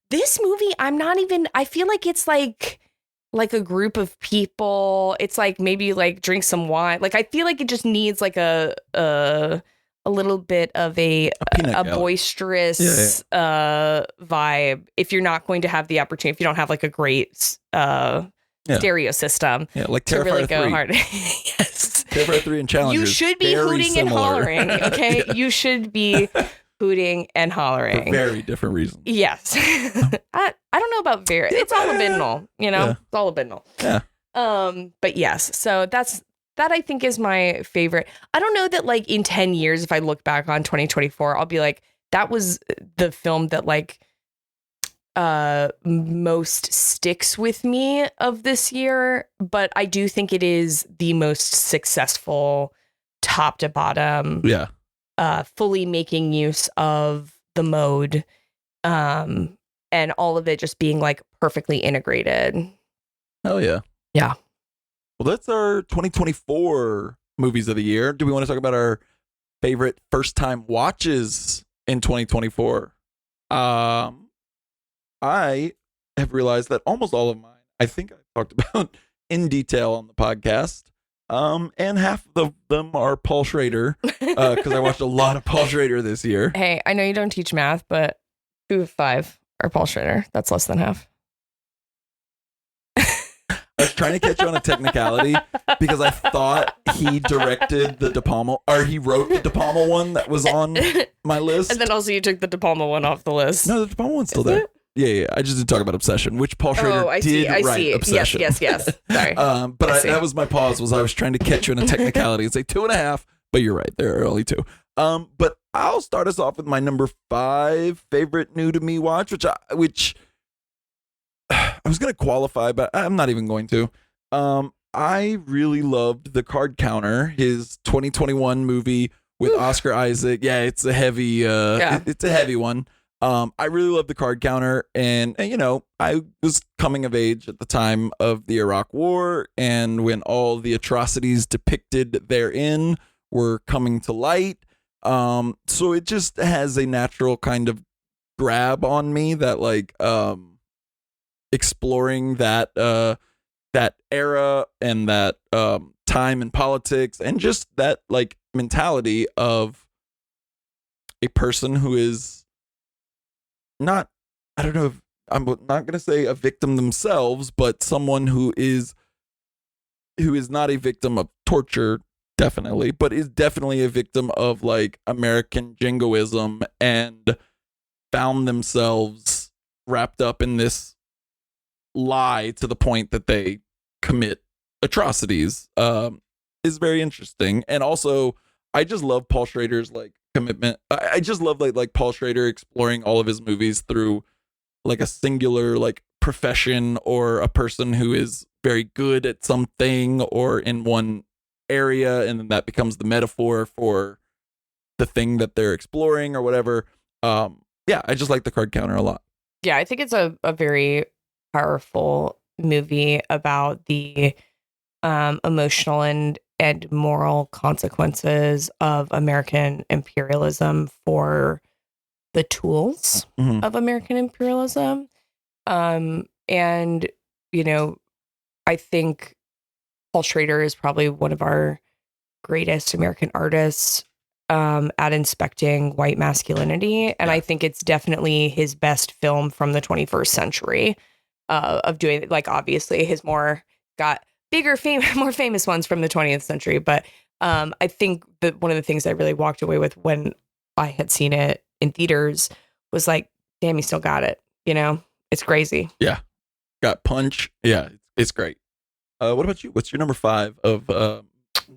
This movie, I feel like it's like a group of people. It's like maybe like drink some wine. Like I feel like it just needs like a little bit of a boisterous vibe if you're not going to have the opportunity, if you don't have like a great stereo system like to really Terrifier go 3. hard. Yes. Terrifier 3 and Challengers. You should be hooting and hollering, okay? You should be hooting and hollering. For very different reasons. Yes. I don't know about very. It's all libidinal, you know? It's all libidinal. Yeah. But yes, so that I think is my favorite. I don't know that like in 10 years, if I look back on 2024, I'll be like, that was the film that like most sticks with me of this year. But I do think it is the most successful top to bottom. Yeah. Fully making use of the mode and all of it just being like perfectly integrated. Hell yeah. Yeah. Well, that's our 2024 movies of the year. Do we want to talk about our favorite first time watches in 2024? I have realized that almost all of mine, I think I've talked about in detail on the podcast. And half of them are Paul Schrader, because I watched a lot of Paul Schrader this year. Hey, I know you don't teach math, but 2 of 5 are Paul Schrader. That's less than half. I was trying to catch you on a technicality because I thought he directed the De Palma, or he wrote the De Palma one that was on my list. And then also you took the De Palma one off the list. No, the De Palma one's still there. Yeah. I just didn't talk about Obsession, which Paul Schrader did write Obsession. Yes. Sorry. That was my pause. Was I was trying to catch you in a technicality. It's like 2.5, but you're right. There are only 2. But I'll start us off with my number 5 favorite new to me watch, which I was going to qualify, but I'm not even going to. I really loved The Card Counter, his 2021 movie with Oscar Isaac. Yeah, it's a heavy. It's a heavy one. I really love The Card Counter, and you know, I was coming of age at the time of the Iraq War, and when all the atrocities depicted therein were coming to light. So it just has a natural kind of grab on me that like exploring that era and that time in politics and just that like mentality of a person who is not, I don't know if I'm not going to say a victim themselves, but someone who is not a victim of torture, definitely, but is definitely a victim of like American jingoism and found themselves wrapped up in this lie to the point that they commit atrocities, is very interesting. And also I just love Paul Schrader's like commitment. I just love like Paul Schrader exploring all of his movies through like a singular like profession or a person who is very good at something or in one area, and then that becomes the metaphor for the thing that they're exploring or whatever. Yeah, I just like the card counter a lot. Yeah, I think it's a very powerful movie about the emotional and moral consequences of American imperialism for the tools Mhm. of American imperialism. And, you know, I think Paul Schrader is probably one of our greatest American artists at inspecting white masculinity. And I think it's definitely his best film from the 21st century of doing, like, obviously his more got bigger, more famous ones from the 20th century. But I think that one of the things I really walked away with when I had seen it in theaters was like, damn, he still got it. You know, it's crazy. Yeah. Got Punch. Yeah, it's great. What about you? What's your number 5 of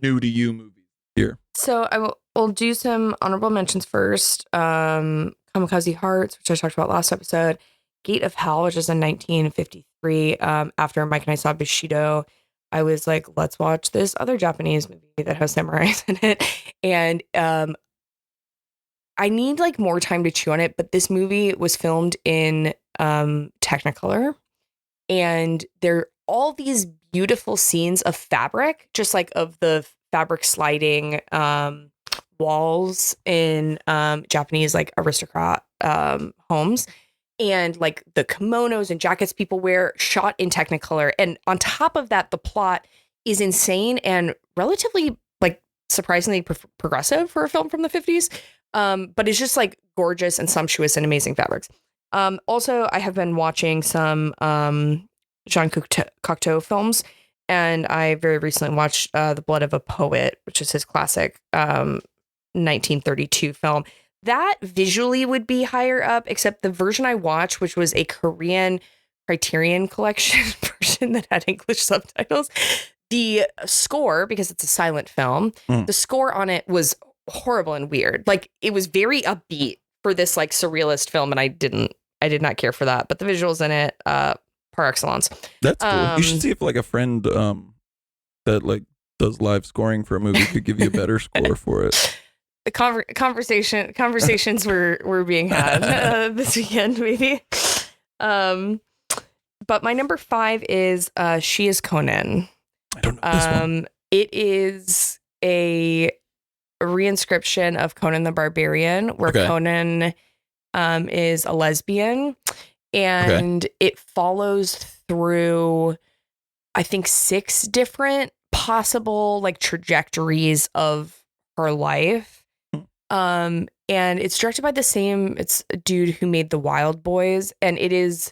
new to you movies here? So we'll do some honorable mentions first. Kamikaze Hearts, which I talked about last episode. Gate of Hell, which is in 1953. After Mike and I saw Bushido, I was like, let's watch this other Japanese movie that has samurais in it. And I need like more time to chew on it, but this movie was filmed in Technicolor. And there are all these beautiful scenes of fabric, just like of the fabric sliding walls in Japanese like aristocrat homes, and like the kimonos and jackets people wear shot in Technicolor. And on top of that, the plot is insane and relatively like surprisingly progressive for a film from the 50s. But it's just like gorgeous and sumptuous and amazing fabrics. Also, I have been watching some Jean Cocteau films, and I very recently watched The Blood of a Poet, which is his classic 1932 film. That visually would be higher up, except the version I watched, which was a Korean Criterion Collection version that had English subtitles. The score, because it's a silent film, the score on it was horrible and weird. Like, it was very upbeat for this like surrealist film, and I did not care for that. But the visuals in it, par excellence. That's cool. You should see if like a friend that like does live scoring for a movie could give you a better score for it. The conversations were being had this weekend, maybe. But my number 5 is She is Conan. I don't know this one. It is a reinscription of Conan the Barbarian, where Conan is a lesbian, and it follows through, I think, 6 different possible like trajectories of her life. And it's directed by it's a dude who made The Wild Boys, and it is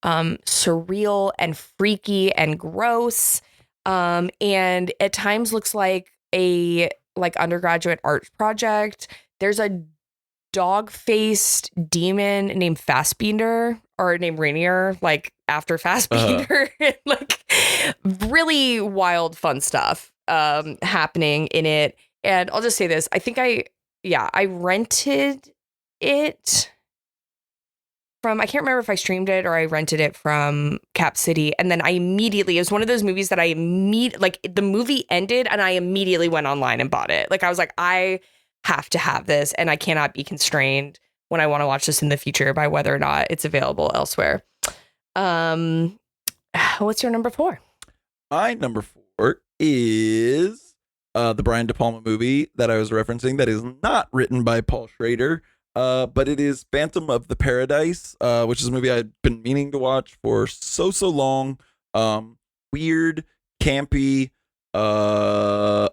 surreal and freaky and gross, and at times looks like a like undergraduate art project. There's a dog-faced demon named Fassbinder, or named Rainier, like after Fassbinder. Like really wild, fun stuff happening in it. And I'll just say this: I think I rented it from, I can't remember if I streamed it or I rented it from Cap City. And then it was one of those movies that like the movie ended and I immediately went online and bought it. Like I was like, I have to have this, and I cannot be constrained when I want to watch this in the future by whether or not it's available elsewhere. What's your number 4? My number 4 is the Brian De Palma movie that I was referencing that is not written by Paul Schrader, but it is Phantom of the Paradise, which is a movie I've been meaning to watch for so long. Weird, campy, odd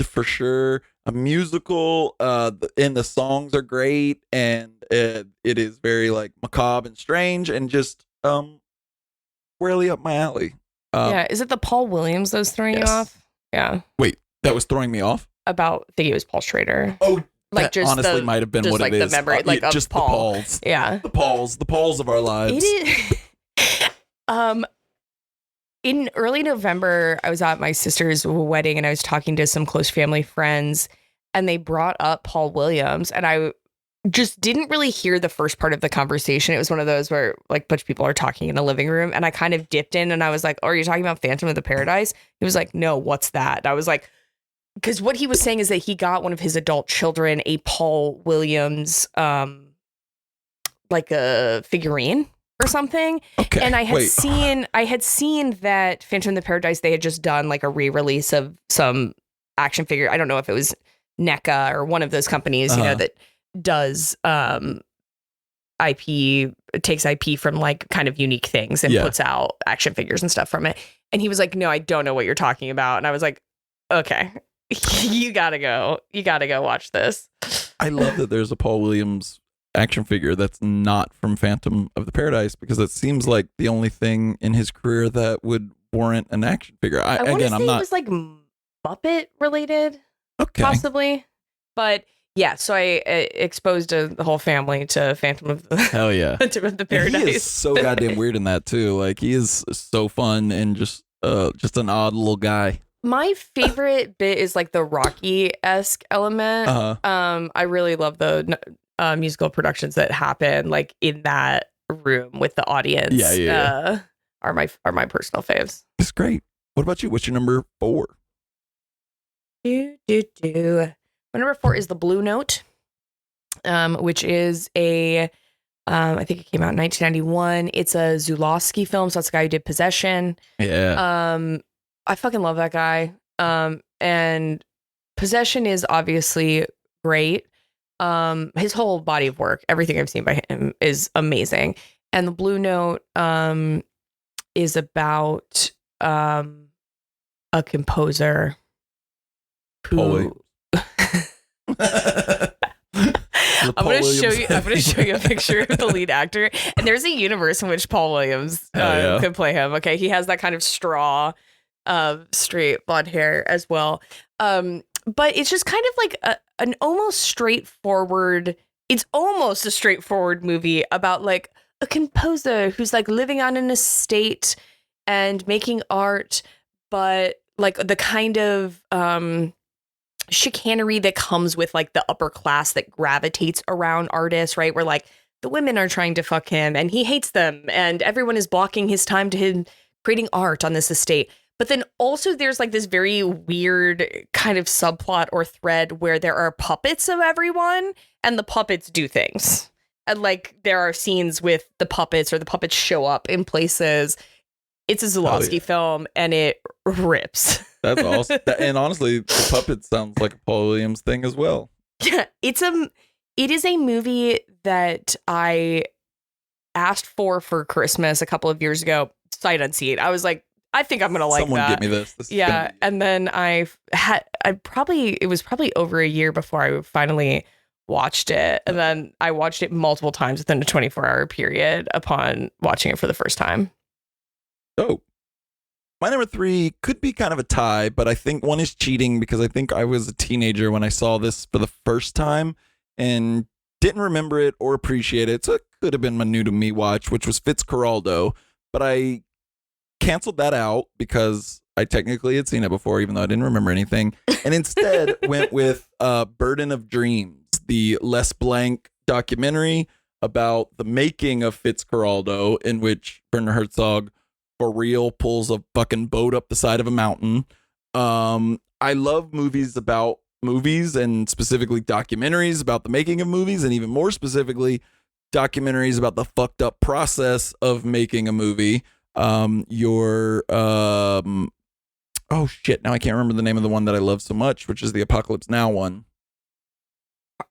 for sure. A musical, and the songs are great, and it is very like macabre and strange, and just squarely up my alley. Yeah, is it the Paul Williams that was throwing you off? Yeah. Wait, that was throwing me off? Think it was Paul Schrader. Oh, like that just honestly might have been just what like it the is. memory, like of just Paul. The Pauls. Yeah. The Pauls of our lives. It is. In early November, I was at my sister's wedding and I was talking to some close family friends, and they brought up Paul Williams, and I just didn't really hear the first part of the conversation. It was one of those where like a bunch of people are talking in a living room, and I kind of dipped in and I was like, oh, are you talking about Phantom of the Paradise? He was like, no, what's that? And I was like, because what he was saying is that he got one of his adult children a Paul Williams like a figurine or something. Okay. And I had seen that Phantom of the Paradise, they had just done like a re-release of some action figure. I don't know if it was NECA or one of those companies, that does IP, takes IP from like kind of unique things and puts out action figures and stuff from it. And he was like, no, I don't know what you're talking about. And I was like, okay, you gotta go watch this. I love that there's a Paul Williams action figure that's not from Phantom of the Paradise, because it seems like the only thing in his career that would warrant an action figure. I'm not. It was like Muppet related, possibly, but yeah. So I exposed the whole family to Phantom of the Hell yeah, Phantom of the Paradise. He is so goddamn weird in that too. Like he is so fun and just an odd little guy. My favorite bit is like the Rocky-esque element. I really love the musical productions that happen like in that room with the audience. Yeah. Are my personal faves. It's great. What about you? What's your number 4? My number 4 is The Blue Note, which is I think it came out in 1991. It's a Zulawski film, so that's the guy who did Possession. Yeah. I fucking love that guy. And Possession is obviously great. His whole body of work, everything I've seen by him is amazing. And The Blue Note is about a composer who I'm going to show you a picture of the lead actor, and there's a universe in which Paul Williams could play him. Okay, he has that kind of straight blonde hair as well. But it's just kind of like an almost straightforward. It's almost a straightforward movie about like a composer who's like living on an estate and making art, but like the kind of chicanery that comes with like the upper class that gravitates around artists, right? Where like the women are trying to fuck him and he hates them and everyone is blocking his time to him creating art on this estate. But then also there's like this very weird kind of subplot or thread where there are puppets of everyone and the puppets do things. And like there are scenes with the puppets or the puppets show up in places. It's a Zulawski film and it rips. That's awesome. And honestly, the puppet sounds like a Paul Williams thing as well. Yeah, it is a movie that I asked for Christmas a couple of years ago, sight unseen. I was like, I think I'm gonna like Someone that. get me this. Yeah, and then it was probably over a year before I finally watched it, and then I watched it multiple times within a 24-hour period upon watching it for the first time. Oh, my number 3 could be kind of a tie, but I think one is cheating because I think I was a teenager when I saw this for the first time and didn't remember it or appreciate it. So it could have been my new to me watch, which was Fitzcarraldo, but I canceled that out because I technically had seen it before, even though I didn't remember anything, and instead went with Burden of Dreams, the Les Blanc documentary about the making of Fitzcarraldo, in which Werner Herzog for real pulls a fucking boat up the side of a mountain. I love movies about movies, and specifically documentaries about the making of movies, and even more specifically documentaries about the fucked up process of making a movie. Oh shit, now I can't remember the name of the one that I love so much, which is the Apocalypse Now one.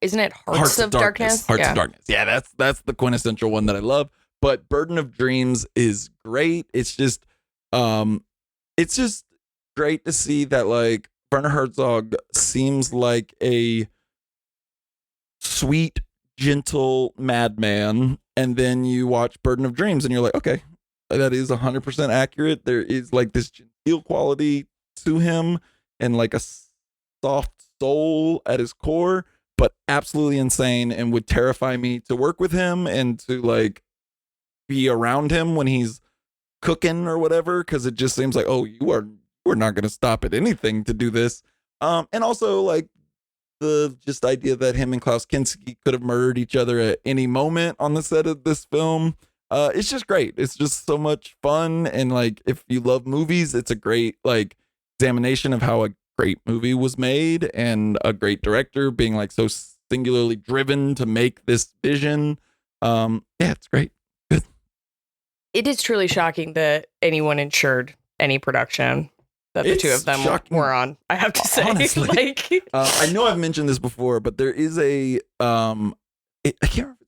Isn't it Hearts of Darkness? Hearts of Darkness. Yeah, that's the quintessential one that I love. But Burden of Dreams is great. It's just great to see that like Werner Herzog seems like a sweet, gentle madman, and then you watch Burden of Dreams and you're like, okay, that is 100% accurate. There is like this genteel quality to him and like a soft soul at his core, but absolutely insane, and would terrify me to work with him and to like be around him when he's cooking or whatever, because it just seems like, oh, we're not going to stop at anything to do this. And also like the just idea that him and Klaus Kinski could have murdered each other at any moment on the set of this film. It's just great. It's just so much fun. And like, if you love movies, it's a great like examination of how a great movie was made and a great director being like so singularly driven to make this vision. Yeah, it's great. Good. It is truly shocking that anyone insured any production that the two of them were on. I have to say, honestly, like, I know I've mentioned this before, but there is a I can't remember,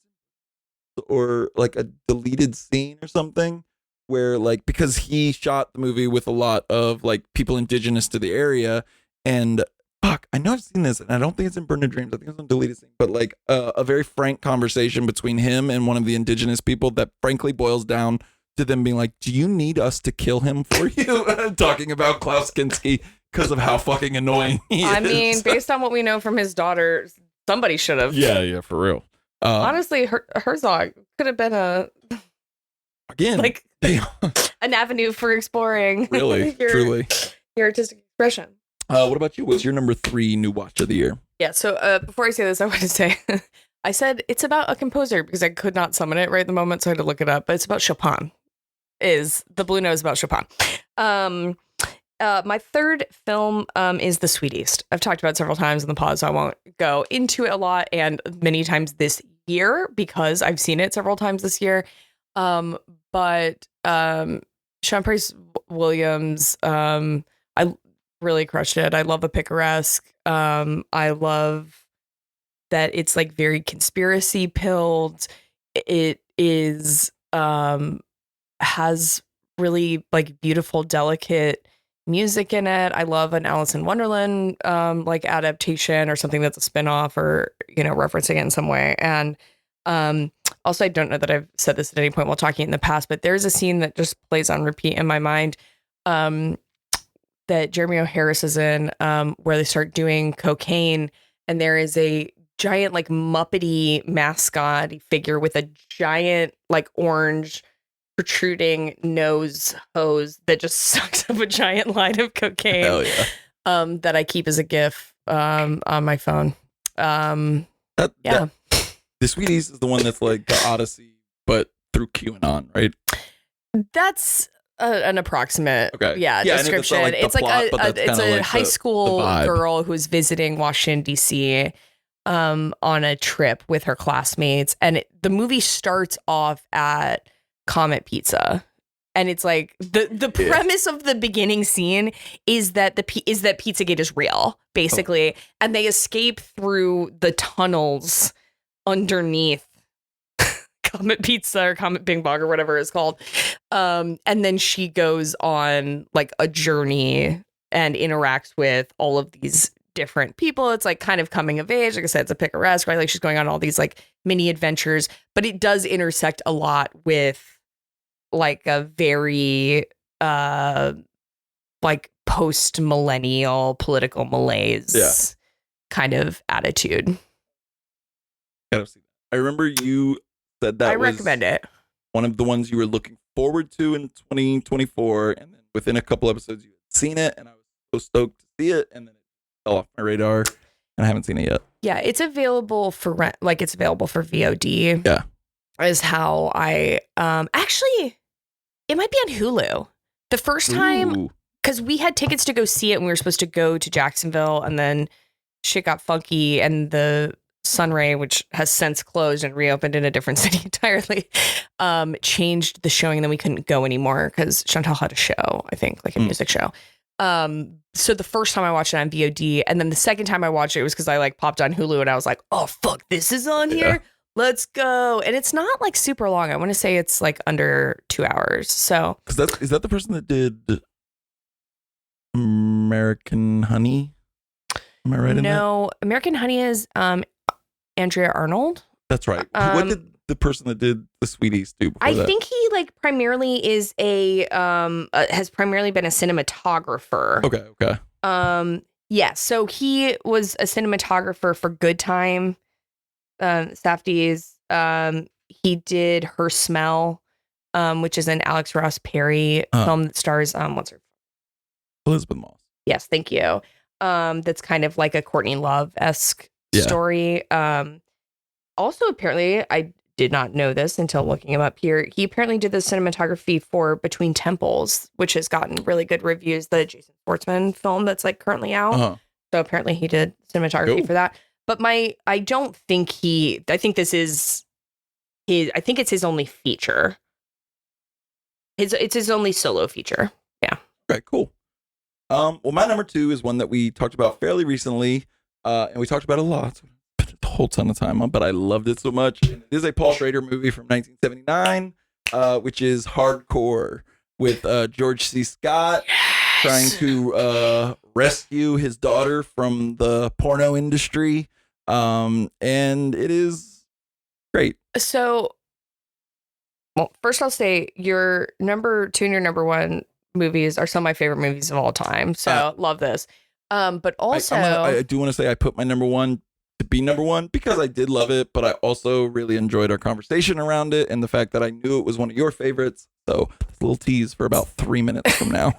or like a deleted scene or something where like, because he shot the movie with a lot of like people indigenous to the area, and fuck, I know I've seen this and I don't think it's in Burn of Dreams, I think it's on deleted scene, but like a very frank conversation between him and one of the indigenous people that frankly boils down to them being like, do you need us to kill him for you? Talking about Klaus Kinski because of how fucking annoying he is. I mean, based on what we know from his daughter, somebody should have. Yeah, for real. Honestly, Herzog could have been an avenue for exploring really, truly your artistic expression. What about you? What's your number 3 new watch of the year? Yeah, so before I say this, I want to say, I said it's about a composer because I could not summon it right at the moment, so I had to look it up, but it's about Chopin. The Blue Nose about Chopin. My third film is The Sweet East. I've talked about it several times in the pod, so I won't go into it a lot, and many times this year because I've seen it several times this year. But Sean Price Williams, I really crushed it. I love the picaresque. I love that it's like very conspiracy pilled. It is has really like beautiful, delicate music in it. I love an Alice in Wonderland like adaptation or something that's a spinoff or, you know, referencing it in some way. And also, I don't know that I've said this at any point while talking in the past, but there's a scene that just plays on repeat in my mind that Jeremy O'Harris is in where they start doing cocaine, and there is a giant like Muppety mascot figure with a giant like orange protruding nose hose that just sucks up a giant line of cocaine. Hell yeah. That I keep as a GIF on my phone. The Sweet East is the one that's like the Odyssey, but through QAnon, right? That's an approximate, description. It's a high school girl who's visiting Washington, D.C. On a trip with her classmates, and the movie starts off at Comet Pizza, and it's like the premise of the beginning scene is that Pizzagate is real, basically, and they escape through the tunnels underneath Comet Pizza or Comet Bing Bong or whatever it's called, and then she goes on like a journey and interacts with all of these different people. It's like kind of coming of age. Like I said, it's a picaresque, right? Like she's going on all these like mini adventures, but it does intersect a lot with like a very like post-millennial political malaise kind of attitude. I remember you said that I recommend it. One of the ones you were looking forward to in 2024, and then within a couple episodes you had seen it, and I was so stoked to see it, and then it fell off my radar, and I haven't seen it yet. Yeah, it's available for rent. Like it's available for VOD. Yeah, is how I actually it might be on Hulu. The first time, because we had tickets to go see it and we were supposed to go to Jacksonville, and then shit got funky and the Sunray, which has since closed and reopened in a different city entirely, changed the showing, and then we couldn't go anymore because Chantal had a show, I think, like a music show. So the first time I watched it on VOD, and then the second time I watched it was because I like popped on Hulu and I was like, oh fuck, this is on here. Let's go. And it's not like super long. I want to say it's like under 2 hours. So is that the person that did American Honey? Am I right in that? No, American Honey is Andrea Arnold. That's right. What did the person that did The Sweet East do before that? I think he like primarily is has primarily been a cinematographer. Okay. Yeah, so he was a cinematographer for Good Time, Safdie's. He did Her Smell, which is an Alex Ross Perry film that stars what's her? Elizabeth Moss. Yes, thank you. that's kind of like a Courtney Love-esque Yeah. story. Also, apparently, I did not know this until looking him up here. He apparently did the cinematography for Between Temples, which has gotten really good reviews. The Jason Schwartzman film that's like currently out. Uh-huh. So apparently he did cinematography Cool. for that. But I don't think I think this is I think it's his only feature. It's his only solo feature. Yeah. Okay, cool. Well, my number 2 is one that we talked about fairly recently, and we talked about a lot. Spent a whole ton of time on, but I loved it so much. And it is a Paul Schrader movie from 1979, which is Hardcore, with George C. Scott trying to rescue his daughter from the porno industry, and it is great. So, well, first I'll say your number 2 and your number 1 movies are some of my favorite movies of all time. So love this. But also, I do want to say I put my number 1 to be number 1 because I did love it, but I also really enjoyed our conversation around it and the fact that I knew it was one of your favorites. So a little tease for about 3 minutes from now.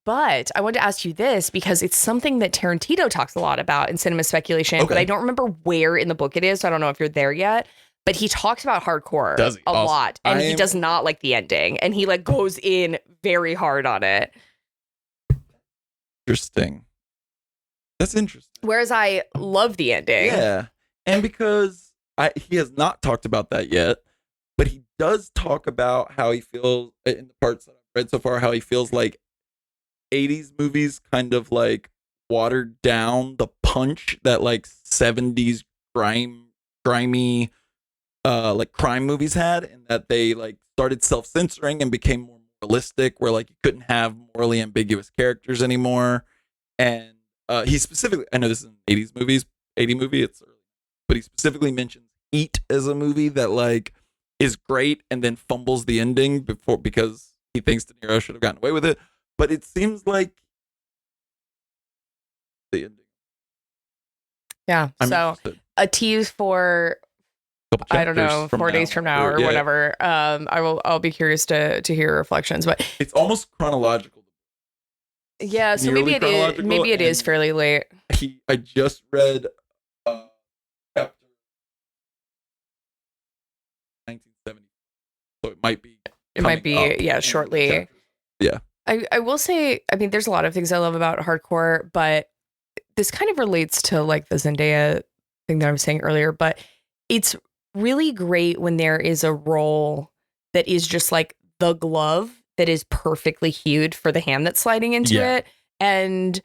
But I wanted to ask you this because it's something that Tarantino talks a lot about in Cinema Speculation, Okay. but I don't remember where in the book it is. So I don't know if you're there yet. But he talks about Hardcore Does he? a Awesome. lot, and he does not like the ending, and he like goes in very hard on it. Interesting. That's interesting. Whereas I love the ending. Yeah. And because he has not talked about that yet, but he does talk about how he feels in the parts that I've read so far, how he feels like 80s movies kind of like watered down the punch that like 70s grimy like crime movies had, and that they like started self-censoring and became more realistic, where like you couldn't have morally ambiguous characters anymore. And he specifically, I know this is an 80s movie, it's early, but he specifically mentions Eat as a movie that like is great and then fumbles the ending because he thinks De Niro should have gotten away with it. But it seems like the ending. Yeah. So interested. a tease for I don't know, 4 days from now or whatever. I'll be curious to hear your reflections, but it's almost chronological. Yeah, so maybe it is fairly late. I just read chapter 1970, so it might be. Shortly. Yeah. I will say, I mean, there's a lot of things I love about Hardcore, but this kind of relates to like the Zendaya thing that I was saying earlier, but it's really great when there is a role that is just like the glove that is perfectly hued for the hand that's sliding into it. And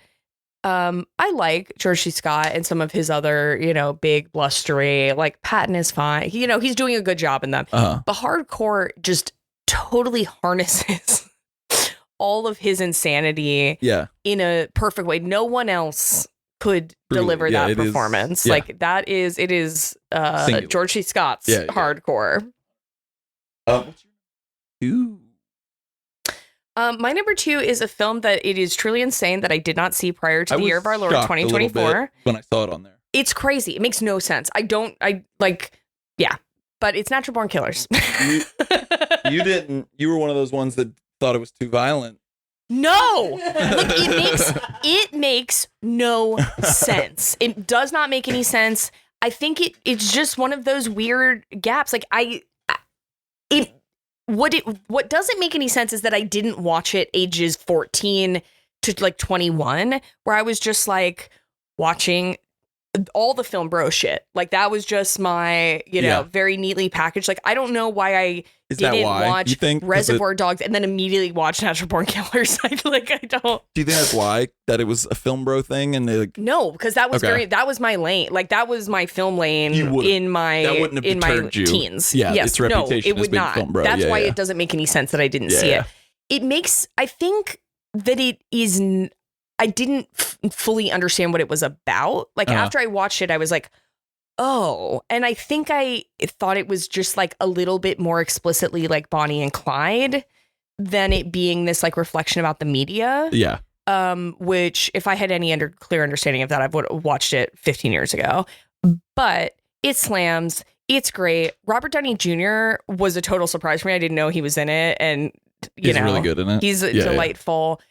I like George C. Scott and some of his other, big blustery, like Patton is fine. He's doing a good job in them. But Hardcore just totally harnesses all of his insanity in a perfect way. No one else could deliver that performance. Like it is George C. Scott's Hardcore. What's your 2? My number 2 is a film that it is truly insane that I did not see prior to the year of our Lord 2024. When I saw it on there, it's crazy. It makes no sense. But it's Natural Born Killers. You didn't. You were one of those ones that thought it was too violent. No, look, it makes no sense. It does not make any sense. I think it's just one of those weird gaps. Like what doesn't make any sense is that I didn't watch it ages 14 to like 21, where I was just like watching all the film bro shit. Like that was just my, very neatly packaged. Like I don't know why I didn't watch Reservoir Dogs and then immediately watch Natural Born Killers. I don't. Do you think that's why that it was a film bro thing and they like? No, because that was that was my lane. Like that was my film lane in my teens. Yeah, yes, its reputation it would not. Film bro. That's why it doesn't make any sense that I didn't see it. It makes. I think that it is. I didn't fully understand what it was about. Like after I watched it, I was like, oh, and I think I thought it was just like a little bit more explicitly like Bonnie and Clyde than it being this like reflection about the media. Yeah. Which if I had any clear understanding of that, I would have watched it 15 years ago. But it slams. It's great. Robert Downey Jr. was a total surprise for me. I didn't know he was in it. And, he's really good in it. He's delightful.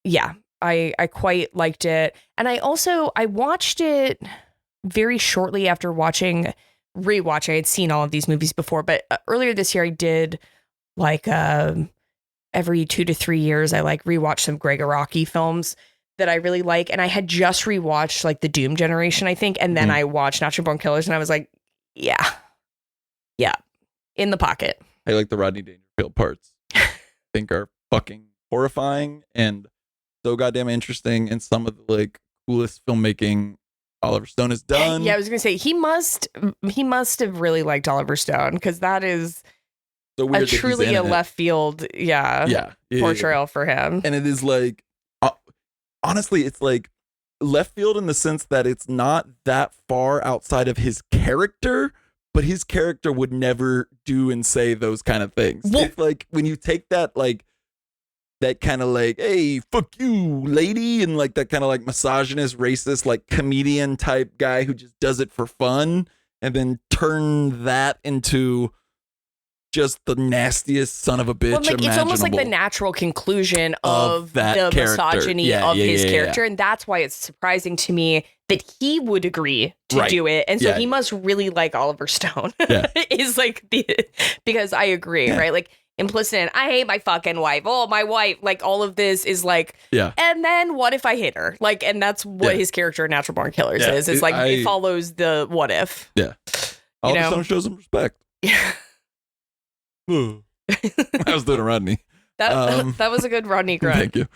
yeah, I quite liked it. And I watched it very shortly after rewatch. I had seen all of these movies before, but earlier this year I did like every 2 to 3 years I like rewatch some Greg Araki films that I really like. And I had just rewatched like the Doom Generation, I think, and then I watched Natural Born Killers, and I was like, yeah, in the pocket. I like the Rodney Dangerfield parts. I think are fucking horrifying and so goddamn interesting, and some of the like coolest filmmaking Oliver Stone has done. Yeah, I was gonna say he must have really liked Oliver Stone, because that is so weird a truly a left field portrayal for him. And it is like honestly, it's like left field in the sense that it's not that far outside of his character, but his character would never do and say those kind of things. It's like when you take that like that kind of like, hey, fuck you, lady, and like that kind of like misogynist, racist, like comedian type guy who just does it for fun, and then turn that into just the nastiest son of a bitch imaginable. It's almost like the natural conclusion of the character. Misogyny of his character. And that's why it's surprising to me that he would agree to do it. And so he must really like Oliver Stone. Is like because I agree, right? Like implicit in, I hate my fucking wife. Oh, my wife. Like all of this is like, and then what if I hit her? Like, and that's what his character in Natural Born Killers is. It's like it follows the what if. Yeah. Oliver Stone shows him respect. Yeah. I was doing a Rodney. That was a good Rodney grunt. Thank you.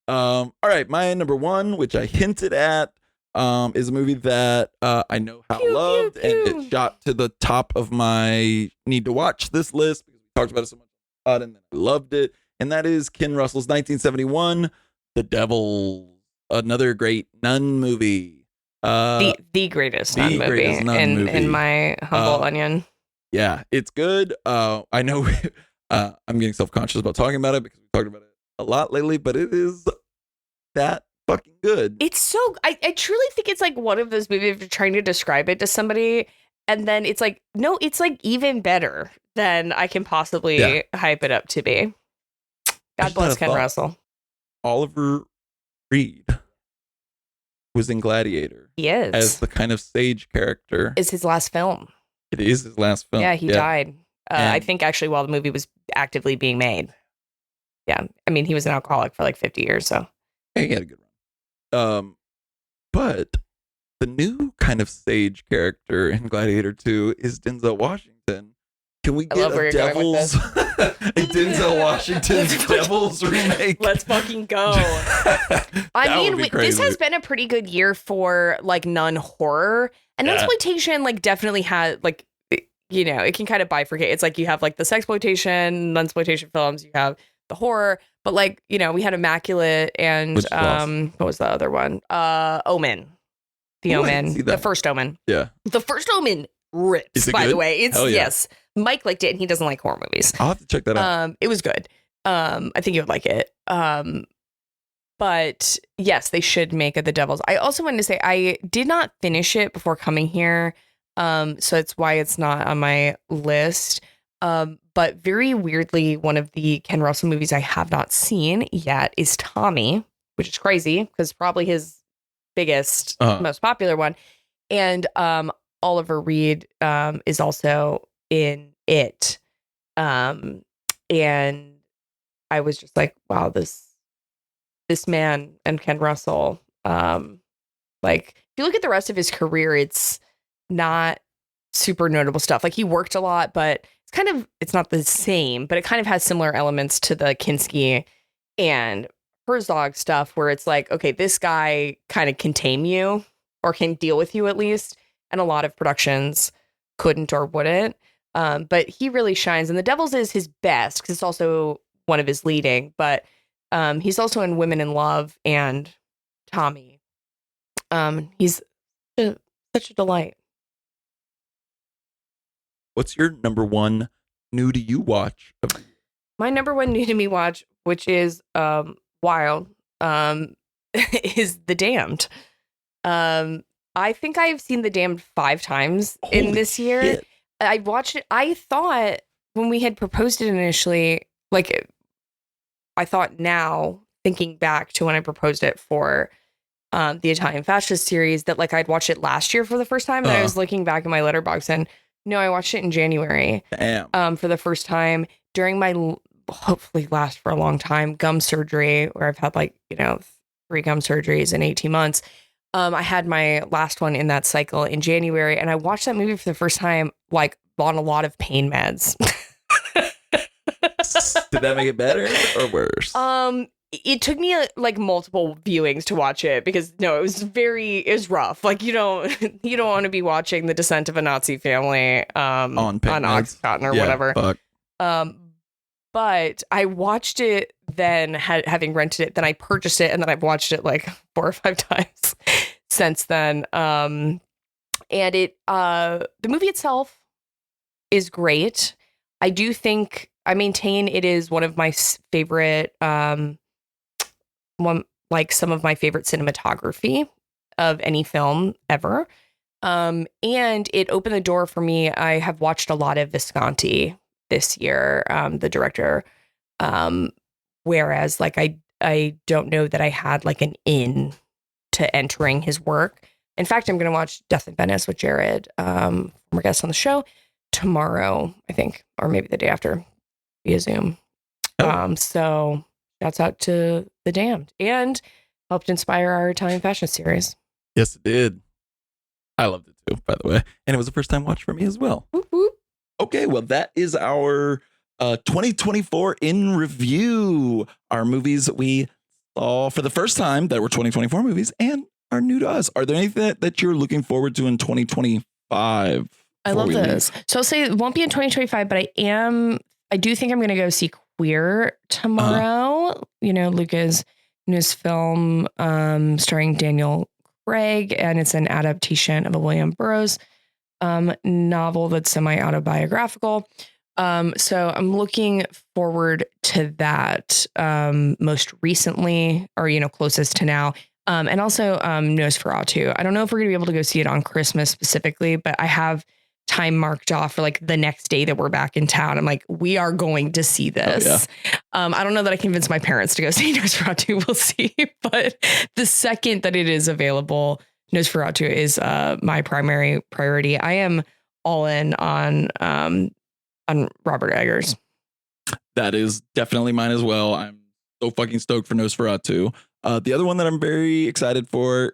All right, my number one, which I hinted at, is a movie that I know Hal loved, and it shot to the top of my need to watch this list because we talked about it so much, and then I loved it, and that is Ken Russell's 1971, The Devils, another great nun movie. The greatest nun movie in my humble onion. Yeah, it's good. I know I'm getting self-conscious about talking about it because we talked about it a lot lately, but it is that fucking good. It's so I truly think it's like one of those movies if you're trying to describe it to somebody, and then it's like, no, it's like even better than I can possibly hype it up to be. God bless Ken Russell. Oliver Reed was in Gladiator. He is. As the kind of sage character. It's his last film. It is his last film. Yeah, he died. I think actually while the movie was actively being made. Yeah. I mean, he was an alcoholic for like 50 years, so. Yeah, he had a good run. But the new kind of sage character in Gladiator 2 is Denzel Washington. Can we get a Devils, a Denzel Washington Devils remake? Let's fucking go. I mean, this has been a pretty good year for like nun horror, and exploitation like definitely had like, you know, it can kind of bifurcate. It's like you have like the sexploitation, nunsploitation films, you have the horror, but like, you know, we had Immaculate and what was the other one? Omen. Omen. The first Omen. Yeah. The first Omen rips, by the way. It's yes. Mike liked it and he doesn't like horror movies. I'll have to check that out. It was good. I think you would like it. But yes, they should make it The Devils. I also wanted to say I did not finish it before coming here. So that's why it's not on my list. But very weirdly, one of the Ken Russell movies I have not seen yet is Tommy, which is crazy because probably his biggest, most popular one. And Oliver Reed is also in it. And I was just like, wow, this man and Ken Russell, like if you look at the rest of his career, it's not super notable stuff. Like he worked a lot, but it's not the same, but it kind of has similar elements to the Kinski and Herzog stuff where it's like, okay, this guy kind of can tame you or can deal with you at least. And a lot of productions couldn't or wouldn't. But he really shines. And The Devils is his best because it's also one of his leading, but he's also in Women in Love and Tommy. He's such a delight. What's your number one new to you watch? My number one new to me watch, which is wild, is The Damned. I think I've seen The Damned 5 times in this year. Shit. I watched it. I thought when we had proposed it initially, like I thought now thinking back to when I proposed it for the Italian Fascist series, that like I'd watched it last year for the first time, and I was looking back in my letterbox, and no, I watched it in January. Damn. For the first time during my hopefully last for a long time gum surgery, where I've had like 3 gum surgeries in 18 months. I had my last one in that cycle in January, and I watched that movie for the first time like on a lot of pain meds. Did that make it better or worse? It took me like multiple viewings to watch it, because it was rough. Like you don't want to be watching the descent of a Nazi family on Oxycontin or whatever. Fuck. But I watched it then, having rented it, then I purchased it, and then I've watched it like 4 or 5 times since then. And the movie itself is great. I do think I maintain it is one of my favorite, some of my favorite cinematography of any film ever. And it opened the door for me. I have watched a lot of Visconti this year, the director. Whereas like I don't know that I had like an in to entering his work. In fact, I'm going to watch Death in Venice with Jared, former guest on the show, tomorrow, I think, or maybe the day after via Zoom. So shouts out to The Damned, and helped inspire our Italian fashion series. Yes, it did. I loved it too, by the way. And it was a first time watch for me as well. Whoop, whoop. Okay, well, that is our 2024 in review. Our movies that we saw for the first time that were 2024 movies and are new to us. Are there anything that you're looking forward to in 2025? I love this. So I'll say it won't be in 2025, but I do think I'm going to go see Queer tomorrow. Luca's newest film, starring Daniel Craig, and it's an adaptation of a William Burroughs novel that's semi-autobiographical. So I'm looking forward to that most recently, or, closest to now. And also Nosferatu. I don't know if we're going to be able to go see it on Christmas specifically, but I have time marked off for like the next day that we're back in town. I'm like, we are going to see this. Oh, yeah. I don't know that I convinced my parents to go see Nosferatu. We'll see. But the second that it is available, Nosferatu is my primary priority. I am all in on Robert Eggers. That is definitely mine as well. I'm so fucking stoked for Nosferatu. The other one that I'm very excited for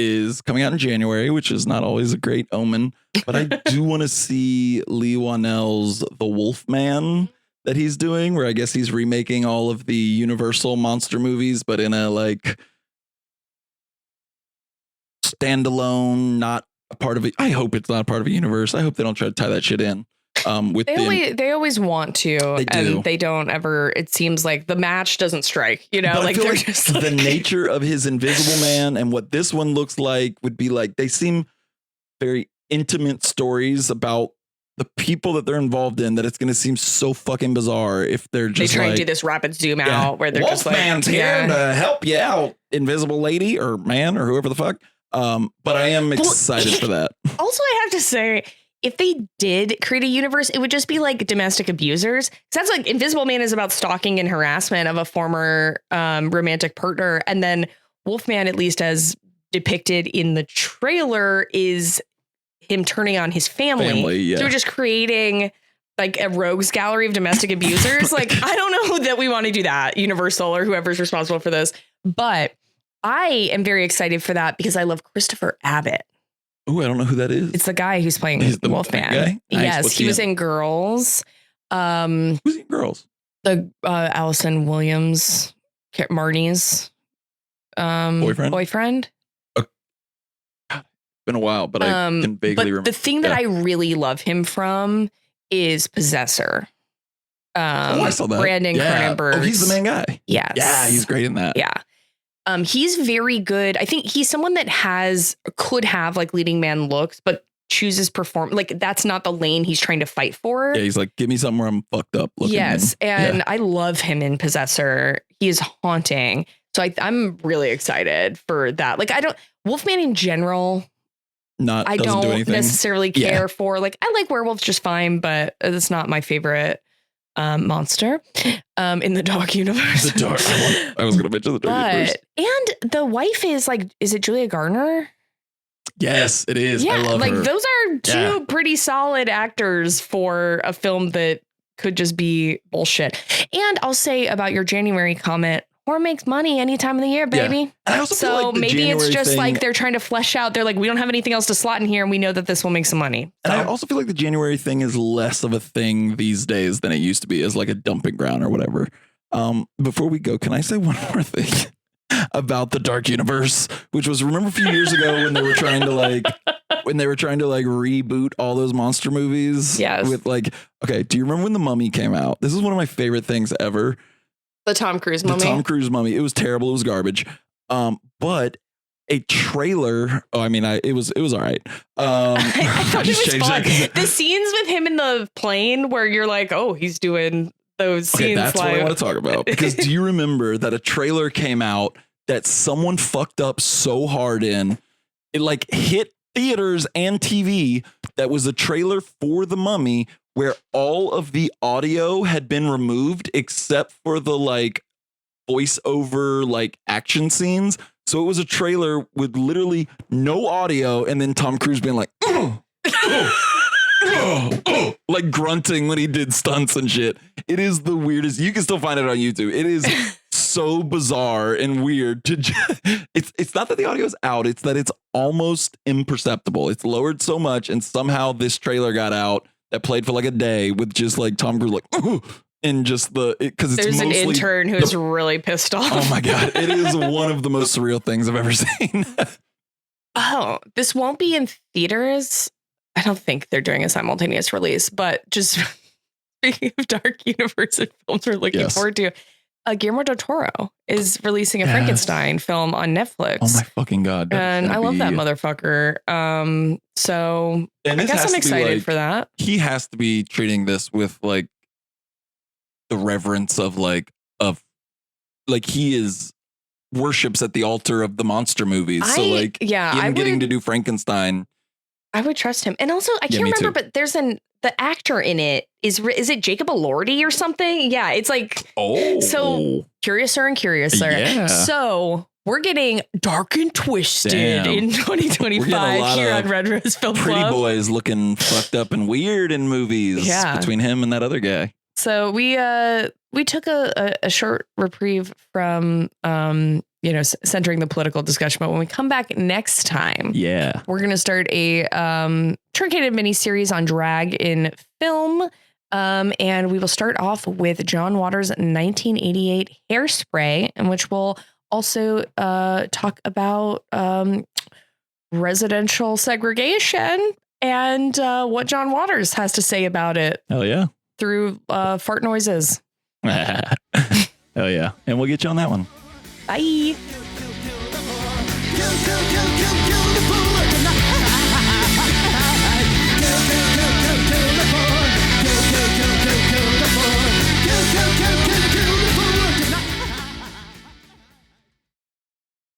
is coming out in January, which is not always a great omen, but I do want to see Lee Whannell's The Wolfman that he's doing, where I guess he's remaking all of the Universal monster movies, but in a like standalone, not a part of it. I hope it's not a part of a universe. I hope they don't try to tie that shit in. They always want to, and they don't ever. It seems like the match doesn't strike, But like they're like just the nature of his Invisible Man and what this one looks like would be like. They seem very intimate stories about the people that they're involved in, that it's going to seem so fucking bizarre if they're just they try and do this rapid zoom out where they're just like, Wolfman's here to help you out, Invisible Lady or man or whoever the fuck. But I am excited for that. Also, I have to say, if they did create a universe, it would just be like domestic abusers. Sounds like Invisible Man is about stalking and harassment of a former romantic partner. And then Wolfman, at least as depicted in the trailer, is him turning on his family. So we're just creating like a rogues gallery of domestic abusers. Like, I don't know that we want to do that, Universal or whoever's responsible for this. But I am very excited for that because I love Christopher Abbott. Oh, I don't know who that is. It's the guy who's playing Wolfman. Guy? Nice. Yes, he was in Girls. Who's in Girls? The Allison Williams, Marnie's boyfriend. Been a while, but I can vaguely remember. The thing that I really love him from is Possessor. I saw that. Brandon Cronenberg. Oh, he's the main guy. Yes. Yeah, he's great in that. Yeah. He's very good. I think he's someone that could have like leading man looks, but chooses perform. Like that's not the lane he's trying to fight for. Yeah, he's like, give me something where I'm fucked up looking. Yes, and I love him in Possessor. He is haunting. So I'm really excited for that. Like Wolfman in general, I don't necessarily care for. Like I like werewolves just fine, but it's not my favorite monster in the Dark universe. The Dark. I was going to mention the Dark universe. And the wife is like, is it Julia Garner? Yes, it is. Yeah, I love like her. those are two pretty solid actors for a film that could just be bullshit. And I'll say about your January comment, horror makes money any time of the year, baby. Yeah. I also feel So like the maybe January it's just thing, like they're trying to flesh out. They're like, we don't have anything else to slot in here, and we know that this will make some money. And I also feel like the January thing is less of a thing these days than it used to be, as like a dumping ground or whatever. Before we go, can I say one more thing about the Dark universe, which was, remember a few years ago when they were trying to like reboot all those monster movies? Yes. With like, okay, do you remember when The Mummy came out? This is one of my favorite things ever. The Tom Cruise mummy. The Tom Cruise Mummy. It was terrible. It was garbage. But a trailer. Oh, I mean, it was all right. I thought it was fun. that. The scenes with him in the plane where you're like, oh, he's doing those scenes. Okay, that's like, what I want to talk about. Because do you remember that a trailer came out that someone fucked up so hard in? It like hit theaters and TV. That was a trailer for The Mummy where all of the audio had been removed except for the like voiceover like action scenes. So it was a trailer with literally no audio and then Tom Cruise being like, like grunting when he did stunts and shit. It is the weirdest. You can still find it on YouTube. It is so bizarre and weird to it's not that the audio is out, it's that it's almost imperceptible. It's lowered so much and somehow this trailer got out that played for like a day with just like Tom Cruise like and just because it's there's an mostly intern who's really pissed off. Oh my god, it is one of the most surreal things I've ever seen. Oh, this won't be in theaters. I don't think they're doing a simultaneous release, but just speaking of Dark Universe and films we're looking forward to, Guillermo del Toro is releasing a Frankenstein film on Netflix. Oh my fucking god. And I love that motherfucker. So I guess I'm excited for that. He has to be treating this with like the reverence of he is worships at the altar of the monster movies. So like him getting to do Frankenstein. I would trust him. And also I can't remember, but there's the actor in it is it Jacob Elordi or something? Yeah, it's like so curiouser and curiouser. Yeah. So we're getting dark and twisted in 2025 here on Red Rose Film Club. Pretty boys looking fucked up and weird in movies between him and that other guy. So we took a short reprieve from centering the political discussion, but when we come back next time, we're gonna start a truncated miniseries on drag in film, and we will start off with John Waters' 1988 Hairspray, in which we'll also talk about residential segregation and what John Waters has to say about it. Hell yeah. Through fart noises. Hell yeah. And we'll get you on that one. Bye.